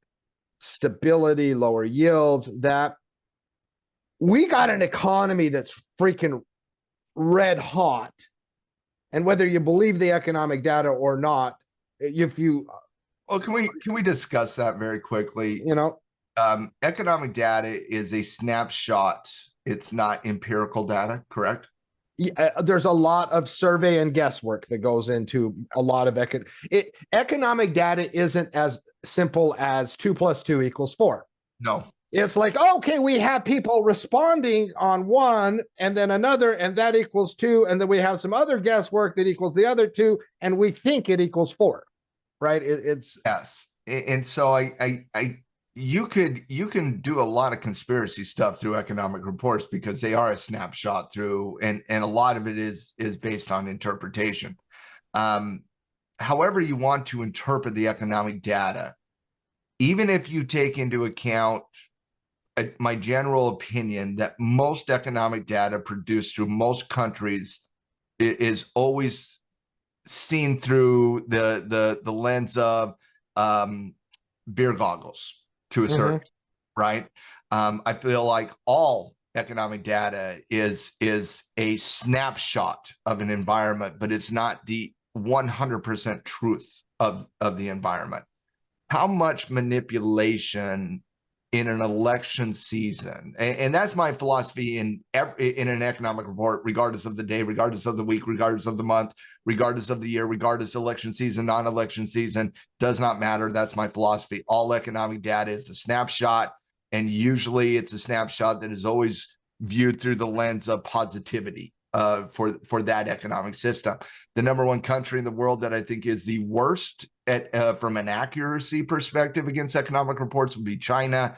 stability, lower yields, that we got an economy that's freaking red hot. And whether you believe the economic data or not, well, can we discuss that very quickly? Economic data is a snapshot. It's not empirical data, correct? There's a lot of survey and guesswork that goes into a lot of economic data. Isn't as simple as 2 + 2 = 4. No. It's like, okay, we have people responding on one and then another, and that equals 2. And then we have some other guesswork that equals the other 2, and we think it equals 4, right? It's yes. And so you can do a lot of conspiracy stuff through economic reports because they are a snapshot through, and a lot of it is based on interpretation. However you want to interpret the economic data, even if you take into account my general opinion that most economic data produced through most countries is always seen through the lens of beer goggles to a certain right. I feel like all economic data is a snapshot of an environment, but it's not the 100% truth of the environment. How much manipulation in an election season, and that's my philosophy in an economic report, regardless of the day, regardless of the week, regardless of the month, regardless of the year, regardless of election season, non-election season, does not matter. That's my philosophy. All economic data is a snapshot, and usually it's a snapshot that is always viewed through the lens of positivity for that economic system. The number one country in the world that I think is the worst at from an accuracy perspective against economic reports would be China.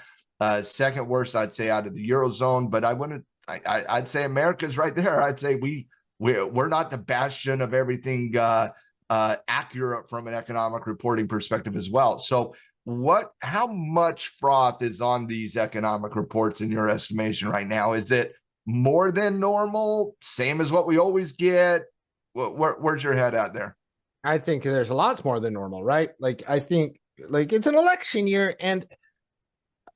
Second worst, I'd say, out of the Eurozone, but I'd say America's right there. I'd say we're not the bastion of everything accurate from an economic reporting perspective as well. So how much froth is on these economic reports in your estimation right now? Is it more than normal? Same as what we always get? Where's your head at there? I think there's lots more than normal, right? Like, I think like it's an election year, and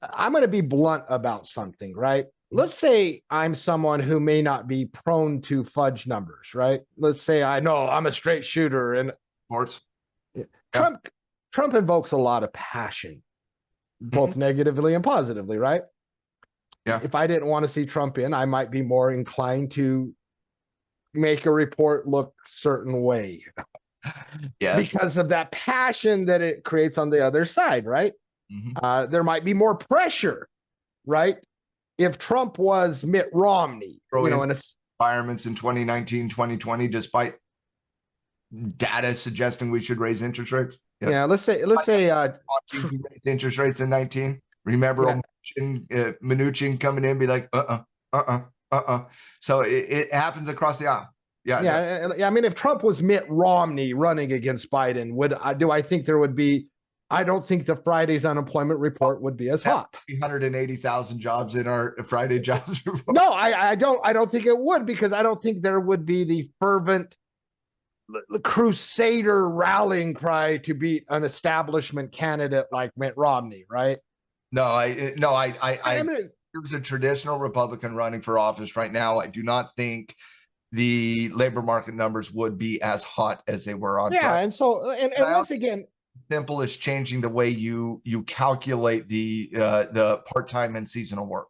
I'm going to be blunt about something, right? Let's say I'm someone who may not be prone to fudge numbers, right? Let's say I know I'm a straight shooter, and Sports. Trump invokes a lot of passion, both negatively and positively, right? Yeah. If I didn't want to see Trump in, I might be more inclined to make a report look a certain way. Yes. Because of that passion that it creates on the other side, right? There might be more pressure, right? If Trump was Mitt Romney, in environments in 2019, 2020, despite data suggesting we should raise interest rates. Yes. Yeah, let's say raise interest rates in 19. Remember Mnuchin coming in and be like, So it happens across the aisle. Yeah. I mean, if Trump was Mitt Romney running against Biden, do I think there would be? I don't think the Friday's unemployment report would be as hot. 380,000 jobs in our Friday jobs report. No, I don't think it would, because I don't think there would be the fervent crusader rallying cry to beat an establishment candidate like Mitt Romney, right? I mean, there's a traditional Republican running for office right now. I do not think the labor market numbers would be as hot as they were on Friday. And so and once again, simple as changing the way you calculate the part-time and seasonal work.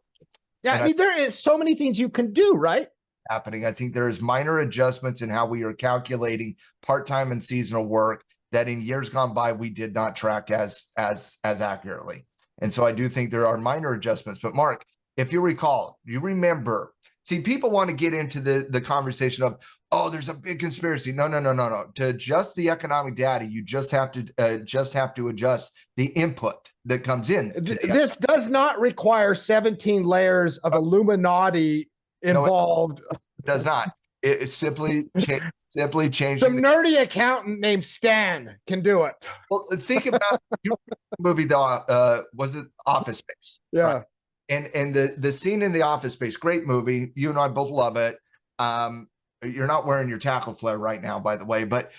There is so many things you can do, right? Happening. I think there is minor adjustments in how we are calculating part-time and seasonal work that in years gone by we did not track as accurately. And so I do think there are minor adjustments. But Mark, if you recall, you remember, see, people want to get into the conversation of, oh, there's a big conspiracy. No. To adjust the economic data, you just have to adjust the input that comes in. This does not require 17 layers of Illuminati involved. No, it does not. It's simply changing. Some nerdy accountant named Stan can do it. Well, think about the movie, was it Office Space? Yeah. Right? And the scene in the Office Space, great movie. You and I both love it. You're not wearing your tackle flare right now, by the way, but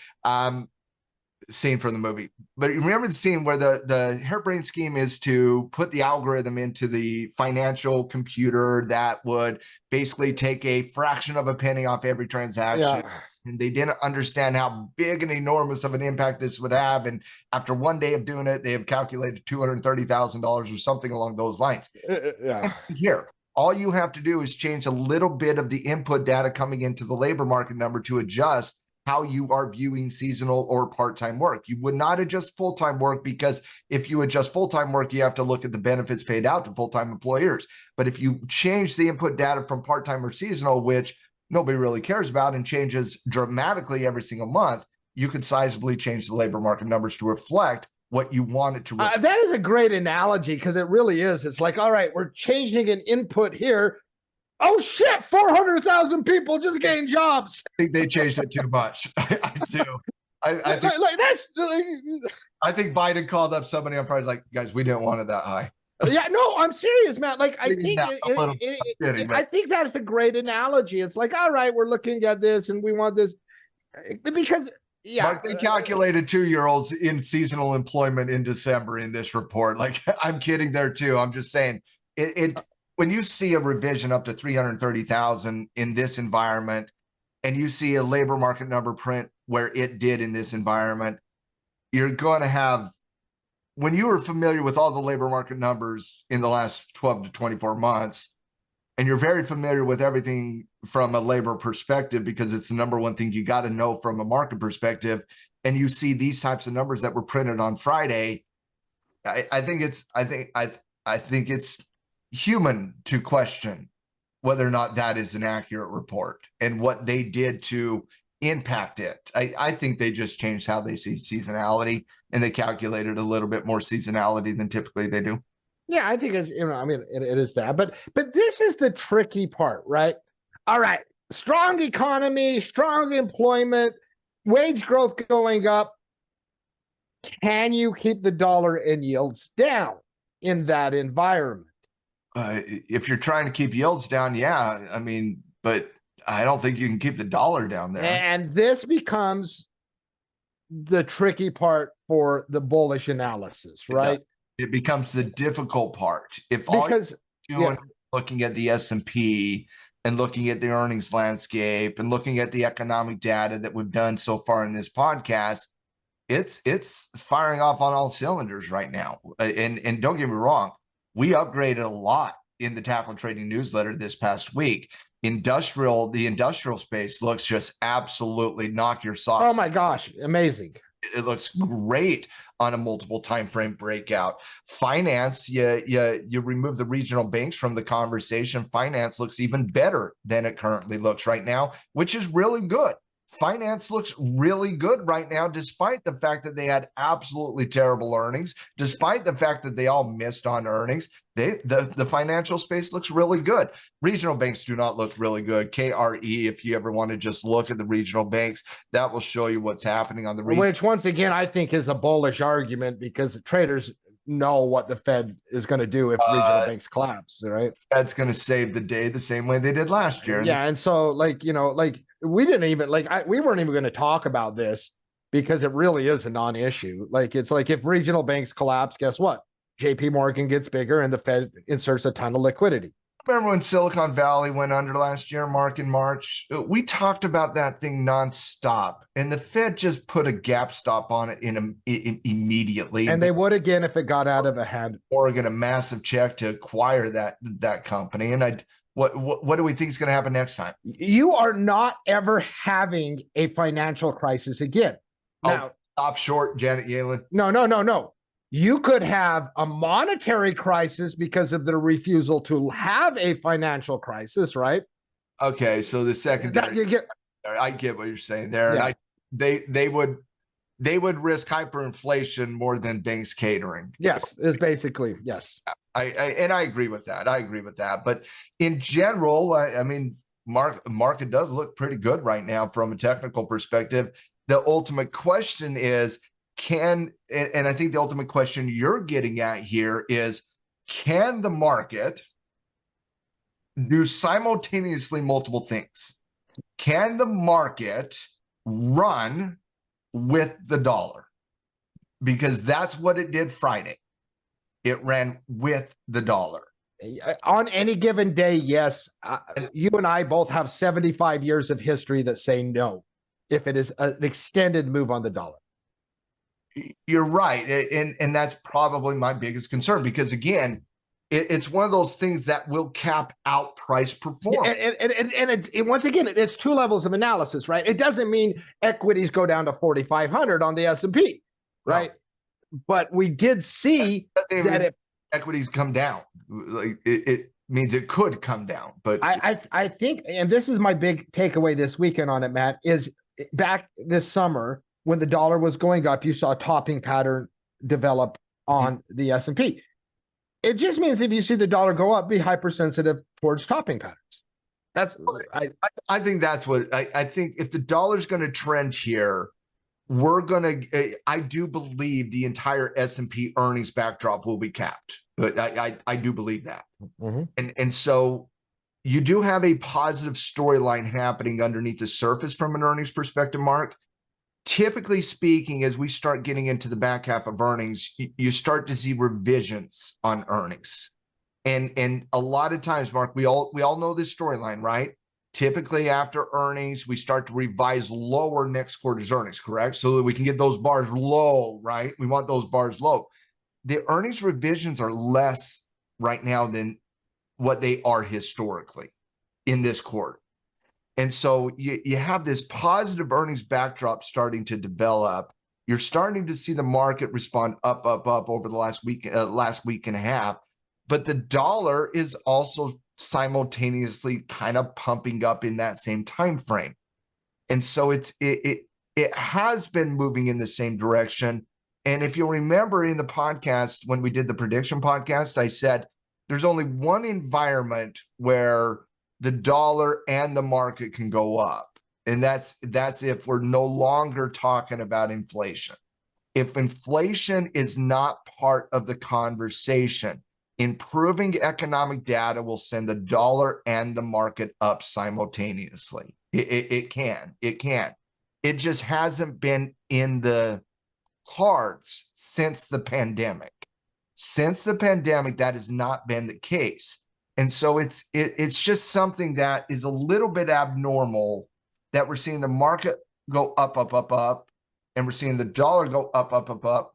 scene from the movie. But you remember the scene where the harebrained scheme is to put the algorithm into the financial computer that would basically take a fraction of a penny off every transaction. Yeah. And they didn't understand how big and enormous of an impact this would have. And after one day of doing it, they have calculated $230,000 or something along those lines. Here, all you have to do is change a little bit of the input data coming into the labor market number to adjust how you are viewing seasonal or part-time work. You would not adjust full-time work, because if you adjust full-time work, you have to look at the benefits paid out to full-time employers. But if you change the input data from part-time or seasonal, which nobody really cares about and changes dramatically every single month, you could sizably change the labor market numbers to reflect what you want it to reflect. That is a great analogy, because it really is. It's like, all right, we're changing an input here. Oh shit, 400,000 people just gained jobs. I think they changed it too much. I do. I think Biden called up somebody on Friday like, guys, we didn't want it that high. Yeah, no, I'm serious, man. Like, I Kidding think now, a little kidding, I but think that's a great analogy. It's like, all right, we're looking at this and we want this because, yeah, Mark, they calculated 2-year-olds in seasonal employment in December in this report. Like, I'm kidding there too. I'm just saying it when you see a revision up to 330,000 in this environment, and you see a labor market number print where it did in this environment, you're going to have, when you were familiar with all the labor market numbers in the last 12 to 24 months, and you're very familiar with everything from a labor perspective, because it's the number one thing you got to know from a market perspective, and you see these types of numbers that were printed on Friday, I think it's human to question whether or not that is an accurate report and what they did to impact it. I think they just changed how they see seasonality, and they calculated a little bit more seasonality than typically they do. yeah, I think it's, I mean, it is that, but this is the tricky part, right? All right, strong economy, strong employment, wage growth going up. Can you keep the dollar and yields down in that environment? If you're trying to keep yields down, yeah, I mean, but I don't think you can keep the dollar down there. And this becomes the tricky part for the bullish analysis, right? It becomes the difficult part. If Because all you're doing looking at the S&P and looking at the earnings landscape and looking at the economic data that we've done so far in this podcast, it's firing off on all cylinders right now. And don't get me wrong, we upgraded a lot in the Tackle Trading newsletter this past week. The industrial space looks just absolutely knock your socks. Oh my gosh, amazing. It looks great on a multiple time frame breakout. Finance, you remove the regional banks from the conversation. Finance looks even better than it currently looks right now, which is really good. Finance looks really good right now, despite the fact that they had absolutely terrible earnings, despite the fact that they all missed on earnings. The financial space looks really good. Regional banks do not look really good. KRE, if you ever want to just look at the regional banks, that will show you what's happening on the region. Which, once again, I think is a bullish argument because the traders know what the Fed is going to do if regional banks collapse, right? Fed's going to save the day the same way they did last year. Yeah, and so, like, you know, like, we didn't even, like, we weren't even going to talk about this because it really is a non-issue. Like, it's like, if regional banks collapse, guess what? JP Morgan gets bigger and the Fed inserts a ton of liquidity. Remember when Silicon Valley went under last year, Mark, in March? We talked about that thing nonstop, and the Fed just put a gap stop on it immediately. And they would again if it got out of hand. Oregon a massive check to acquire that company. And what do we think is going to happen next time? You are not ever having a financial crisis again. Now, stop short, Janet Yellen. No. You could have a monetary crisis because of their refusal to have a financial crisis, right? Okay, so the secondary, I get what you're saying there. Yeah. And they would risk hyperinflation more than banks catering. Yes, it's basically, yes. I agree with that. But in general, I mean, market does look pretty good right now from a technical perspective. The ultimate question is, and I think the ultimate question you're getting at here is, can the market do simultaneously multiple things? Can the market run with the dollar? Because that's what it did Friday. It ran with the dollar. On any given day, yes. You and I both have 75 years of history that say no, if it is an extended move on the dollar. You're right. And that's probably my biggest concern, because again, it's one of those things that will cap out price performance. And once again, it's two levels of analysis, right? It doesn't mean equities go down to 4,500 on the S&P, right? No. But we did see that if equities come down, like it means it could come down. But I think, and this is my big takeaway this weekend on it, Matt, is back this summer, when the dollar was going up, you saw a topping pattern develop on the S&P. It just means if you see the dollar go up, be hypersensitive towards topping patterns. That's I think that's what I think. If the dollar's going to trend here, I do believe the entire S&P earnings backdrop will be capped. But I do believe that. Mm-hmm. And so you do have a positive storyline happening underneath the surface from an earnings perspective, Mark. Typically speaking, as we start getting into the back half of earnings, you start to see revisions on earnings. And a lot of times, Mark, we all know this storyline, right? Typically after earnings, we start to revise lower next quarter's earnings, correct? So that we can get those bars low, right? We want those bars low. The earnings revisions are less right now than what they are historically in this quarter. And so you have this positive earnings backdrop starting to develop. You're starting to see the market respond up over the last week and a half. But the dollar is also simultaneously kind of pumping up in that same time frame. And so it has been moving in the same direction. And if you'll remember in the podcast, when we did the prediction podcast, I said there's only one environment where the dollar and the market can go up. And that's if we're no longer talking about inflation. If inflation is not part of the conversation, improving economic data will send the dollar and the market up simultaneously. It can. It just hasn't been in the cards since the pandemic. Since the pandemic, that has not been the case. And so it's just something that is a little bit abnormal that we're seeing the market go up, and we're seeing the dollar go up.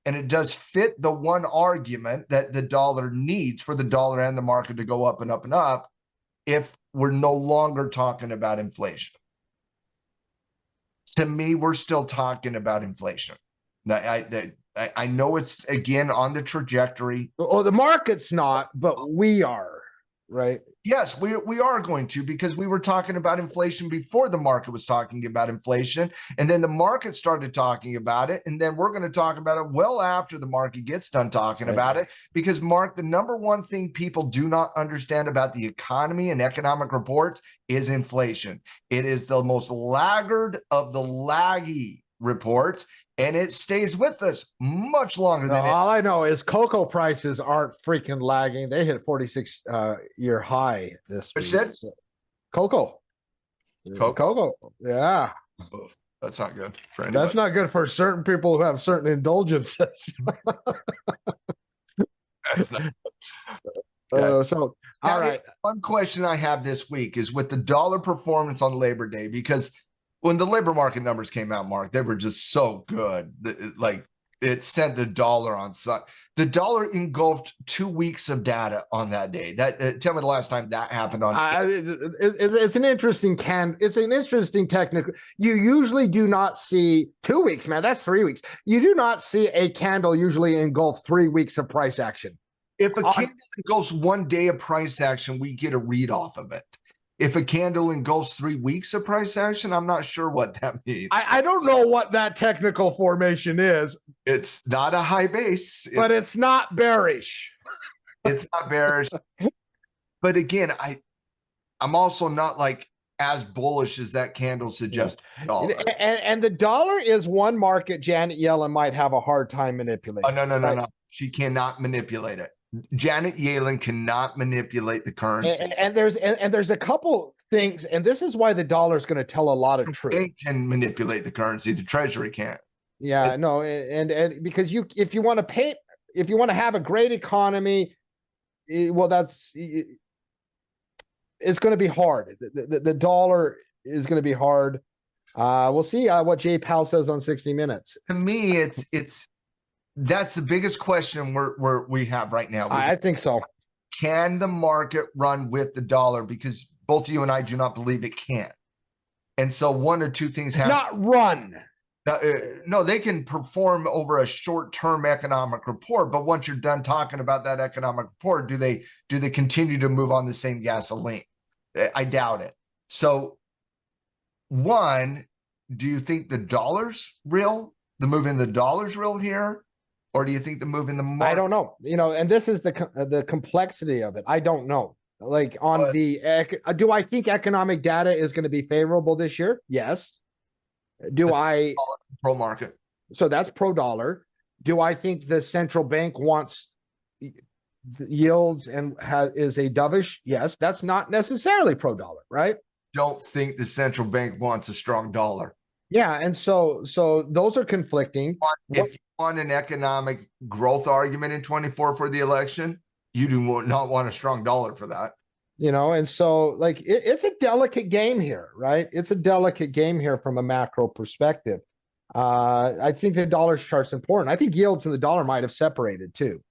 And it does fit the one argument that the dollar needs for the dollar and the market to go up and up if we're no longer talking about inflation. To me, we're still talking about inflation. I know it's, again, on the trajectory. Oh, the market's not, but we are, right? Yes, we are going to, because we were talking about inflation before the market was talking about inflation. And then the market started talking about it. And then we're going to talk about it well after the market gets done talking about it. Because, Mark, the number one thing people do not understand about the economy and economic reports is inflation. It is the most laggard of the laggy reports. And it stays with us much longer than all I know is cocoa prices aren't freaking lagging. They hit a 46-year high this week. So, cocoa. Yeah. Oh, that's not good for anybody. That's not good for certain people who have certain indulgences. That's not So, all right. One question I have this week is with the dollar performance on Labor Day, because when the labor market numbers came out, Mark, they were just so good. Like, it sent the dollar on sun. The dollar engulfed 2 weeks of data on that day. Tell me the last time that happened on. It's an interesting It's an interesting technical. You usually do not see 2 weeks, man. That's 3 weeks. You do not see a candle usually engulf 3 weeks of price action. If a candle engulfs 1 day of price action, we get a read off of it. If a candle engulfs 3 weeks of price action, I'm not sure what that means. I don't know what that technical formation is. It's not a high base. But it's not bearish. It's not bearish. But again, I'm also not like as bullish as that candle suggests. And the dollar is one market Janet Yellen might have a hard time manipulating. Oh, no. She cannot manipulate it. Janet Yellen cannot manipulate the currency. And there's a couple things, and this is why the dollar is going to tell a lot of truth. They can manipulate the currency. The treasury can't. Yeah, no, and because if you want to have a great economy, well, it's going to be hard. The dollar is going to be hard. We'll see what Jay Powell says on 60 Minutes. To me, that's the biggest question we have right now. I think so. Can the market run with the dollar? Because both you and I do not believe it can. And so one or two things have not run. No, they can perform over a short-term economic report, but once you're done talking about that economic report, do they continue to move on the same gasoline? I doubt it. So, one, do you think the dollar's real? The move in the dollar's real here? Or do you think the move in the market? I don't know. And this is the complexity of it. I don't know. Like do I think economic data is going to be favorable this year? Yes. Do I pro market? So that's pro dollar. Do I think the central bank wants yields and is a dovish, yes, that's not necessarily pro-dollar, right? Don't think the central bank wants a strong dollar. Yeah, and so those are conflicting. If you want an economic growth argument in 24 for the election, you do not want a strong dollar for that. And so like it's a delicate game here, right? It's a delicate game here from a macro perspective. I think the dollar chart's important. I think yields and the dollar might have separated too.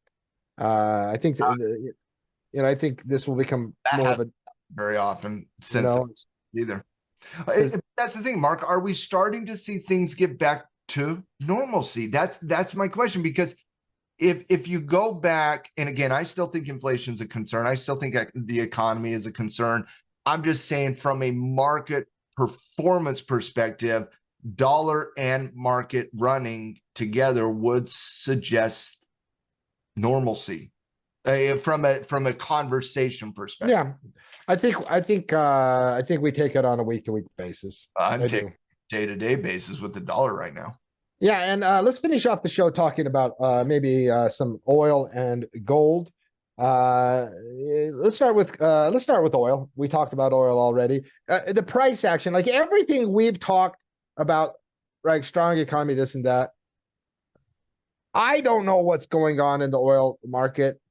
I think I think this will become more of a very often since either. That's the thing, Mark. Are we starting to see things get back to normalcy? That's my question, because if you go back, and again, I still think inflation is a concern. I still think the economy is a concern. I'm just saying from a market performance perspective, dollar and market running together would suggest normalcy from a conversation perspective. Yeah, I think we take it on a week-to-week basis. I'm taking day-to-day basis with the dollar right now. Yeah, and let's finish off the show talking about maybe some oil and gold. Let's start with oil. We talked about oil already. The price action, like everything we've talked about, right? Strong economy, this and that. I don't know what's going on in the oil market,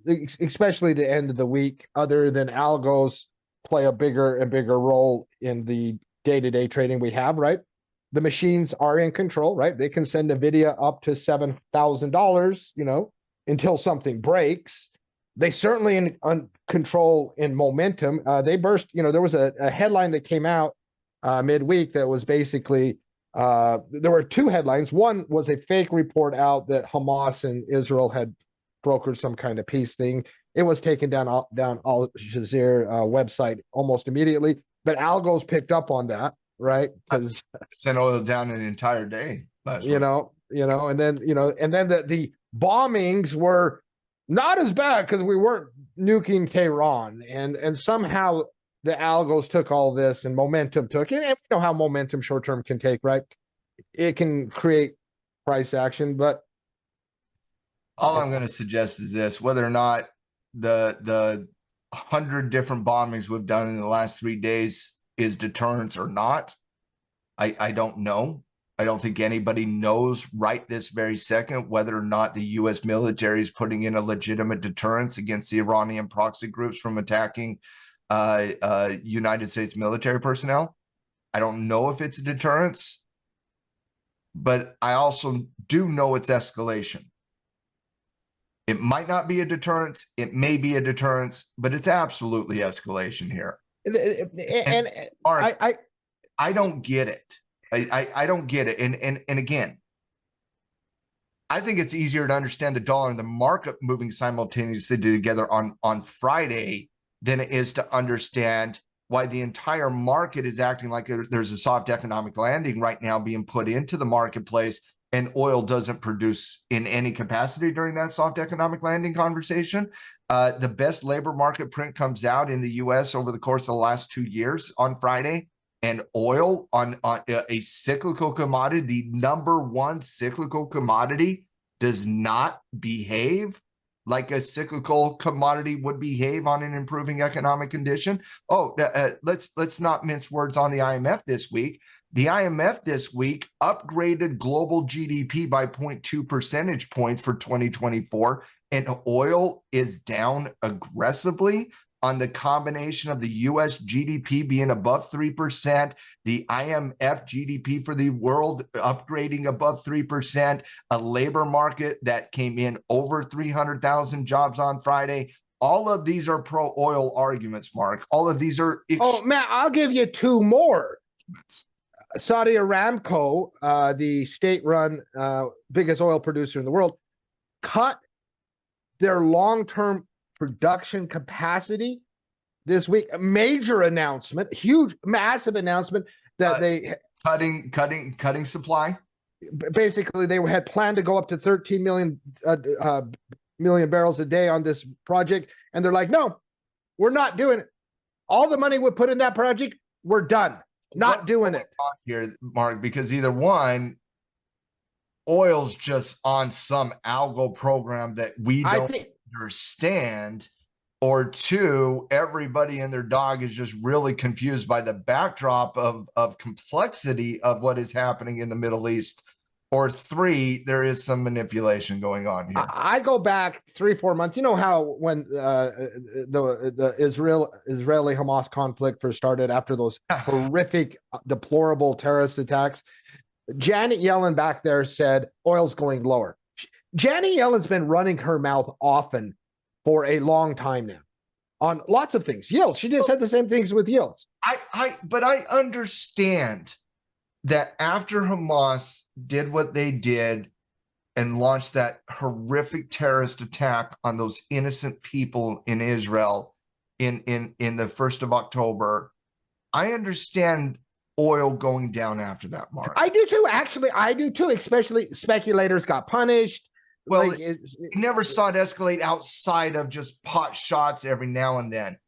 especially the end of the week, other than algos play a bigger and bigger role in the day-to-day trading we have, right? The machines are in control, right? They can send NVIDIA up to $7,000, until something breaks. They certainly in control in momentum. They burst, there was a headline that came out midweek that was basically, there were two headlines. One was a fake report out that Hamas and Israel had brokered some kind of peace thing. It was taken down Al Jazeera website almost immediately, but algos picked up on that. Right, because sent oil down an entire day last week. And then the bombings were not as bad because we weren't nuking Tehran, and somehow the algos took all this and momentum took it. And we know how momentum short term can take, right? It can create price action, but all I'm going to suggest is this: whether or not the 100 different bombings we've done in the last 3 days is deterrence or not, I don't know. I don't think anybody knows right this very second whether or not the U.S. military is putting in a legitimate deterrence against the Iranian proxy groups from attacking United States military personnel. I don't know if it's a deterrence, but I also do know it's escalation. It might not be a deterrence. It may be a deterrence, but it's absolutely escalation here. And Mark, I don't get it. I don't get it. And again, I think it's easier to understand the dollar and the market moving simultaneously together on Friday than it is to understand why the entire market is acting like there's a soft economic landing right now being put into the marketplace, and oil doesn't produce in any capacity during that soft economic landing conversation. The best labor market print comes out in the U.S. over the course of the last 2 years on Friday, and oil on a cyclical commodity, the number one cyclical commodity, does not behave like a cyclical commodity would behave on an improving economic condition. Let's not mince words on the IMF this week. The IMF this week upgraded global GDP by 0.2 percentage points for 2024, and oil is down aggressively on the combination of the U.S. GDP being above 3%, the IMF GDP for the world upgrading above 3%, a labor market that came in over 300,000 jobs on Friday. All of these are pro-oil arguments, Mark. All of these are... Oh, Matt, I'll give you two more. Saudi Aramco, the state-run biggest oil producer in the world, cut their long-term production capacity this week. A major announcement, huge, massive announcement that they cutting supply. Basically, they had planned to go up to 13 million barrels a day on this project, and they're like, no, we're not doing it. All the money we put in that project, we're done. Not doing it here, Mark, because either one, oil's just on some algo program that we I don't think understand, or two, everybody and their dog is just really confused by the backdrop of complexity of what is happening in the Middle East, or three, there is some manipulation going on here. I go back 3-4 months. You know how when the Israeli Hamas conflict first started after those horrific, deplorable terrorist attacks, Janet Yellen back there said oil's going lower. Janet Yellen's been running her mouth often for a long time now on lots of things. Yields. She just said the same things with yields. But I understand that after Hamas did what they did and launched that horrific terrorist attack on those innocent people in Israel in the 1st of October, I understand oil going down after that, Mark. I do too. Actually, I do too. Especially speculators got punished. Well, like, you never saw it escalate outside of just pot shots every now and then.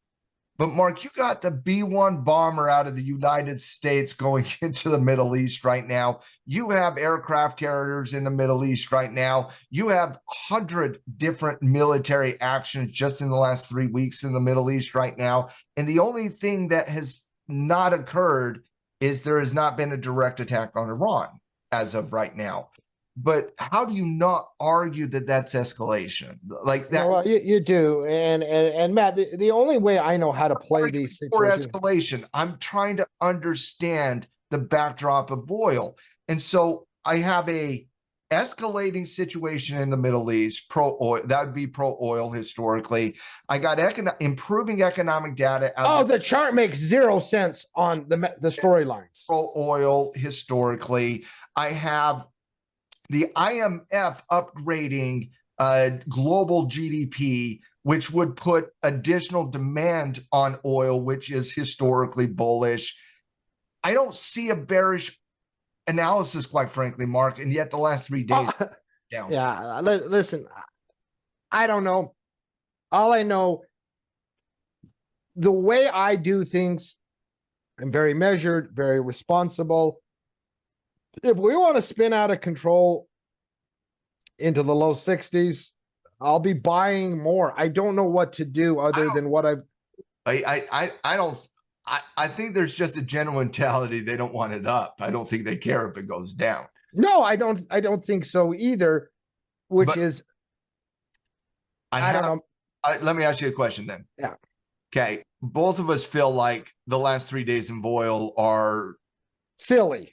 But Mark, you got the B-1 bomber out of the United States going into the Middle East right now. You have aircraft carriers in the Middle East right now. You have 100 different military actions just in the last 3 weeks in the Middle East right now. And the only thing that has not occurred is there has not been a direct attack on Iran as of right now. But how do you not argue that that's escalation like that? Well, you do, and Matt, the only way I know how to play these situations for escalation, I'm trying to understand the backdrop of oil, and so I have a escalating situation in the Middle East. Pro oil, that would be pro oil historically. I got improving economic data. The chart makes 0 sense on the storylines. Pro oil historically, I have the IMF upgrading global GDP, which would put additional demand on oil, which is historically bullish. I don't see a bearish analysis, quite frankly, Mark, and yet the last 3 days down. Yeah, listen, I don't know. All I know, the way I do things, I'm very measured, very responsible. If we want to spin out of control into the low 60s, I'll be buying more. I don't know what to do other than what I think there's just a general mentality they don't want it up. I don't think they care if it goes down. No, I don't think so either. Which but is I don't know. Let me ask you a question then. Yeah. Okay. Both of us feel like the last 3 days in oil are silly,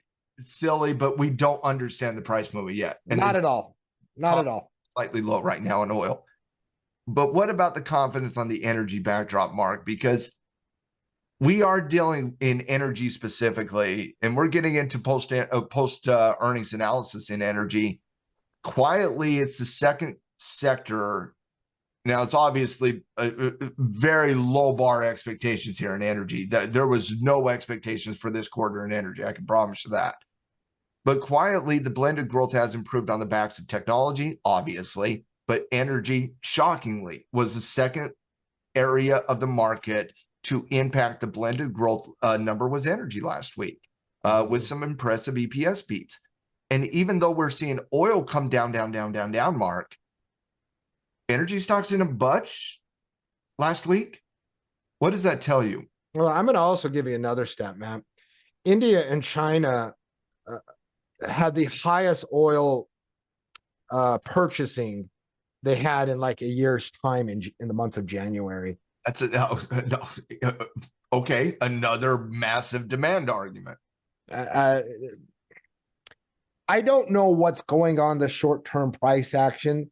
but we don't understand the price movement yet. And not at all. Not at all. Slightly low right now in oil. But what about the confidence on the energy backdrop, Mark? Because we are dealing in energy specifically, and we're getting into post earnings analysis in energy. Quietly, it's the second sector. Now, it's obviously a very low bar expectations here in energy. There was no expectations for this quarter in energy. I can promise you that. But quietly, the blended growth has improved on the backs of technology, obviously, but energy, shockingly, was the second area of the market to impact the blended growth number was energy last week with some impressive EPS beats. And even though we're seeing oil come down, Mark, energy stocks didn't budge last week. What does that tell you? Well, I'm going to also give you another stat, Matt. India and China had the highest oil purchasing they had in like a year's time in the month of January. That's okay. Another massive demand argument. I don't know what's going on the short-term price action.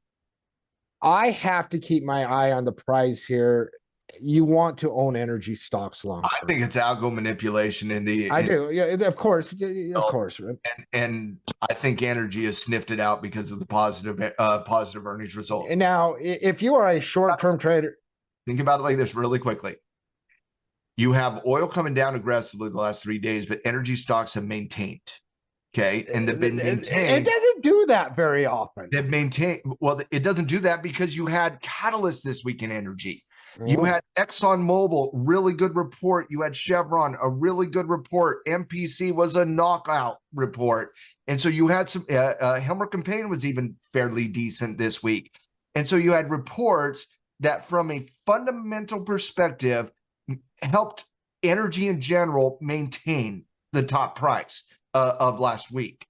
I have to keep my eye on the price here. You want to own energy stocks long term. I think it's algo manipulation I do. Yeah, of course. And I think energy has sniffed it out because of the positive earnings results. And now, if you are a short-term trader, think about it like this really quickly. You have oil coming down aggressively the last 3 days, but energy stocks have maintained. Okay. And they've been maintained. It doesn't do that very often. They've maintained. Well, it doesn't do that because you had catalysts this week in energy. You had ExxonMobil, really good report. You had Chevron, a really good report. MPC was a knockout report. And so you had some, Helmerich and Payne was even fairly decent this week. And so you had reports that from a fundamental perspective helped energy in general maintain the top price of last week.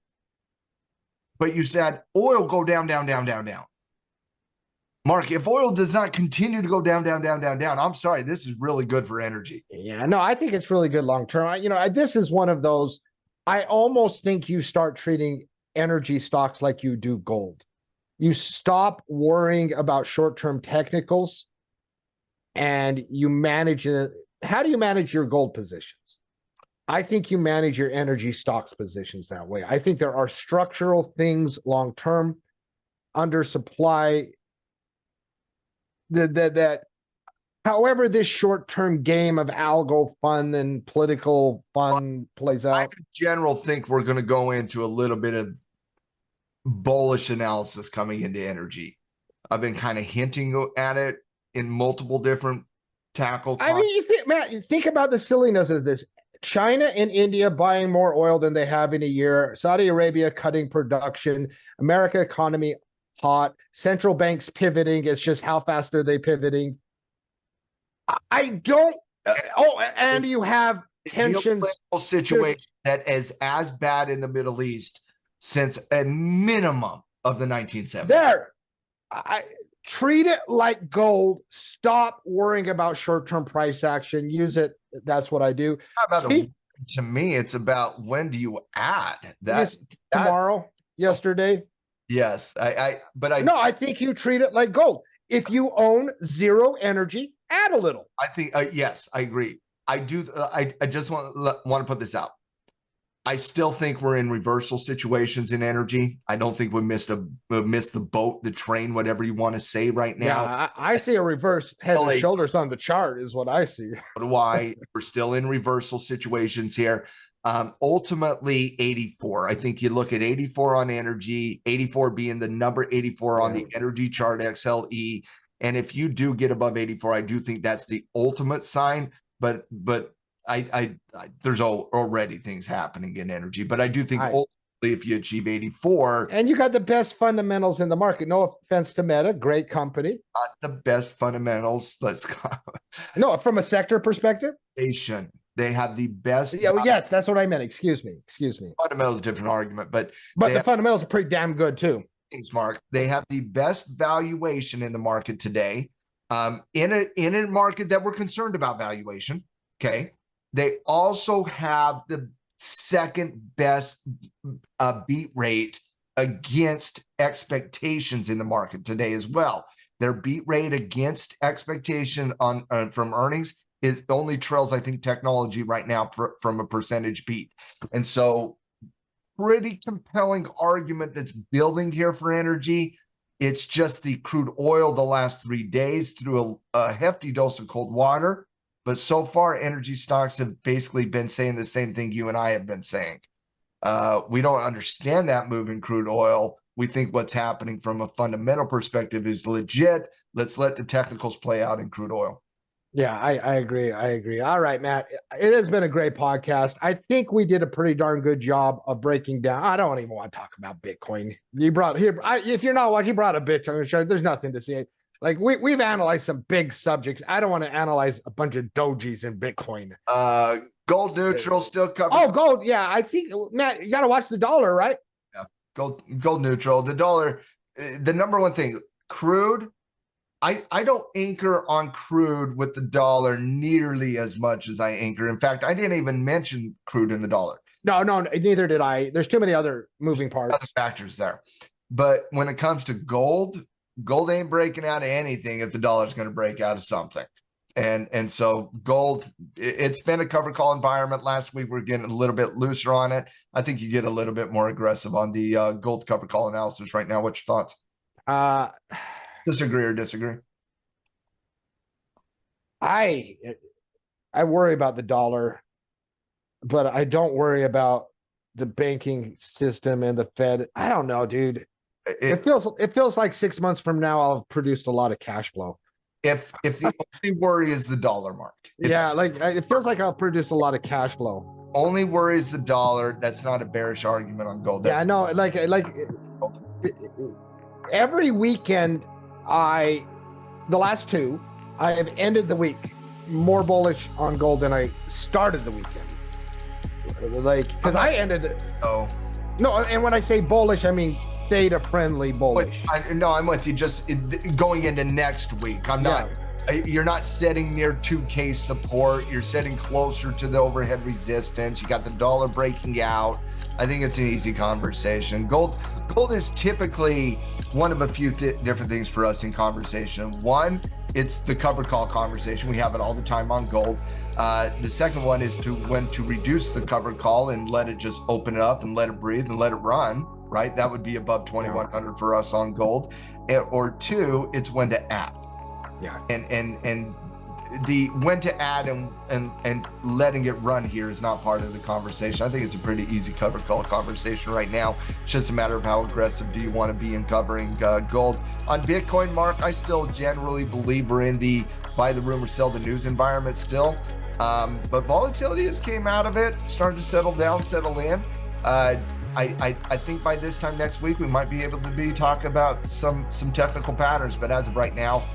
But you said oil go down, down, down, down, down. Mark, if oil does not continue to go down, down, down, down, down, I'm sorry, this is really good for energy. Yeah, no, I think it's really good long term. This is one of those, I almost think you start treating energy stocks like you do gold. You stop worrying about short-term technicals and you manage it. How do you manage your gold positions? I think you manage your energy stocks positions that way. I think there are structural things long-term, undersupply, that however this short-term game of algo fun and political fun plays out. I in general think we're going to go into a little bit of bullish analysis coming into energy. I've been kind of hinting at it in multiple different tackle. I mean, think about the silliness of this. China and India buying more oil than they have in a year. Saudi Arabia cutting production. America economy hot. Central banks pivoting. It's just how fast are they pivoting? I don't. And you have tensions. Situation that is as bad in the Middle East since a minimum of the 1970s. There, I treat it like gold. Stop worrying about short-term price action. Use it. That's what I do. To me, it's about when do you add that tomorrow, yesterday. Yes, I think you treat it like gold. If you own zero energy, add a little. I think yes, I agree. I do. I just want to put this out. I still think we're in reversal situations in energy. I don't think we missed the boat, the train, whatever you want to say right now. Yeah, I see a reverse head and shoulders on the chart is what I see. Why we're still in reversal situations here. Ultimately 84. I think you look at 84 on energy, 84 being the number 84 on the energy chart XLE. And if you do get above 84, I do think that's the ultimate sign. But I there's already things happening in energy. But I do think ultimately if you achieve 84. And you got the best fundamentals in the market. No offense to Meta, great company. Not the best fundamentals. Let's go. No, from a sector perspective. They have the best. Yes, that's what I meant. Excuse me. Fundamentals is a different argument, but the fundamentals are pretty damn good too. Thanks, Mark. They have the best valuation in the market today. In a market that we're concerned about valuation. Okay. They also have the second best beat rate against expectations in the market today as well. Their beat rate against expectation on from earnings is only trails, I think, technology right now from a percentage beat. And so pretty compelling argument that's building here for energy. It's just the crude oil the last 3 days through a hefty dose of cold water. But so far, energy stocks have basically been saying the same thing you and I have been saying. We don't understand that move in crude oil. We think what's happening from a fundamental perspective is legit. Let's let the technicals play out in crude oil. Yeah, I agree. All right, Matt. It has been a great podcast. I think we did a pretty darn good job of breaking down. I don't even want to talk about Bitcoin. You brought here. If you're not watching, you brought a bitch on the show. There's nothing to say. Like we've analyzed some big subjects. I don't want to analyze a bunch of dojis in Bitcoin. Gold neutral still covered. Oh, gold. Yeah, I think Matt, you got to watch the dollar, right? Yeah, gold neutral. The dollar, the number one thing, crude. I don't anchor on crude with the dollar nearly as much as I anchor. In fact, I didn't even mention crude in the dollar. No, neither did I. There's too many other moving parts. Other factors there. But when it comes to gold ain't breaking out of anything if the dollar's going to break out of something. And so gold, it's been a cover call environment. Last week, we're getting a little bit looser on it. I think you get a little bit more aggressive on the gold cover call analysis right now. What's your thoughts? Disagree or disagree? I worry about the dollar, but I don't worry about the banking system and the Fed. I don't know, dude. It feels like 6 months from now I'll have produced a lot of cash flow. If the only worry is the dollar, Mark. Yeah, like it feels like I'll produce a lot of cash flow. Only worry is the dollar. That's not a bearish argument on gold. Yeah, I know. Like every weekend, the last two, I have ended the week more bullish on gold than I started the weekend. Like, because I ended. Oh. No, and when I say bullish, I mean data friendly bullish. No, I'm with you. Just going into next week. I'm not. You're not setting near 2K support. You're setting closer to the overhead resistance. You got the dollar breaking out. I think it's an easy conversation. Gold is typically one of a few different things for us in conversation. One, it's the cover call conversation. We have it all the time on gold. The second one is when to reduce the cover call and let it just open it up and let it breathe and let it run, right? That would be above 2100 for us on gold. Or two, it's when to add. Yeah. And the when to add and letting it run here is not part of the conversation. I think it's a pretty easy cover call conversation right now. It's just a matter of how aggressive do you want to be in covering gold. On Bitcoin, Mark, I still generally believe we're in the buy the rumor, sell the news environment still. But volatility has came out of it, starting to settle down, settle in. I think by this time next week, we might be able to be talking about some technical patterns. But as of right now,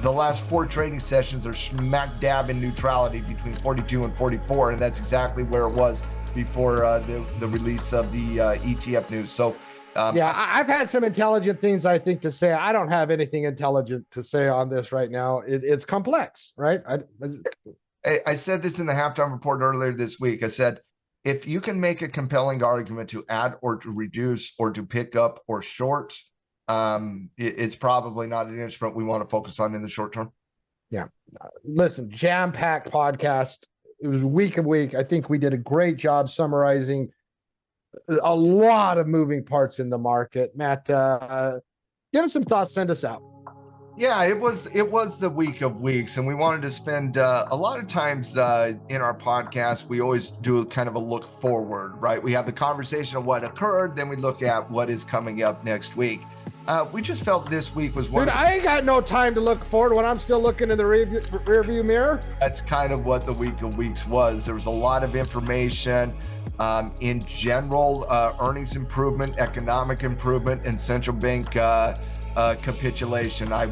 the last 4 trading sessions are smack dab in neutrality between 42 and 44, and that's exactly where it was before the release of the ETF news. So I've had some intelligent things I think to say. I don't have anything intelligent to say on this right now. It's complex, right? I said this in the halftime report earlier this week. I said, if you can make a compelling argument to add or to reduce or to pick up or short, it's probably not an instrument we want to focus on in the short term. Yeah. Listen, jam-packed podcast. It was week of week. I think we did a great job summarizing a lot of moving parts in the market. Matt, give us some thoughts. Send us out. Yeah, it was the week of weeks, and we wanted to spend a lot of times in our podcast. We always do kind of a look forward, right? We have the conversation of what occurred, then we look at what is coming up next week. We just felt this week was one. Dude, I ain't got no time to look forward when I'm still looking in the rearview mirror. That's kind of what the week of weeks was. There was a lot of information. In general, earnings improvement, economic improvement, and central bank capitulation, I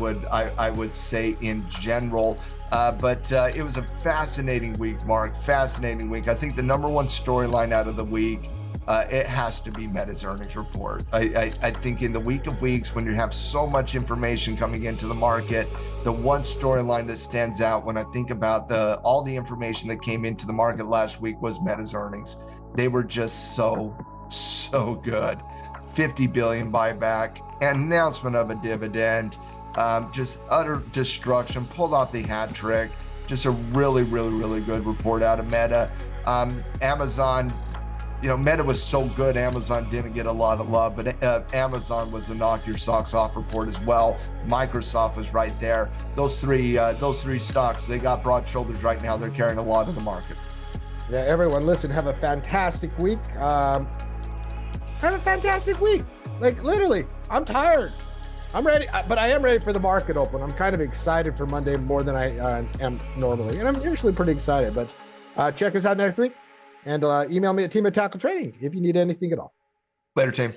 would say in general. But it was a fascinating week, Mark. Fascinating week. I think the number one storyline out of the week, it has to be Meta's earnings report. I think in the week of weeks, when you have so much information coming into the market, the one storyline that stands out when I think about all the information that came into the market last week was Meta's earnings. They were just so good. 50 billion buyback, announcement of a dividend, just utter destruction, pulled off the hat trick. Just a really good report out of Meta. Amazon, Meta was so good, Amazon didn't get a lot of love, but Amazon was the knock your socks off report as well. Microsoft was right there. Those three stocks, they got broad shoulders right now. They're carrying a lot of the market. Yeah, everyone, listen, have a fantastic week. Have a fantastic week. Like, literally, I'm tired. I'm ready, but I am ready for the market open. I'm kind of excited for Monday more than I am normally, and I'm usually pretty excited. But check us out next week, and email me at team@tackle trading if you need anything at all. Later, team.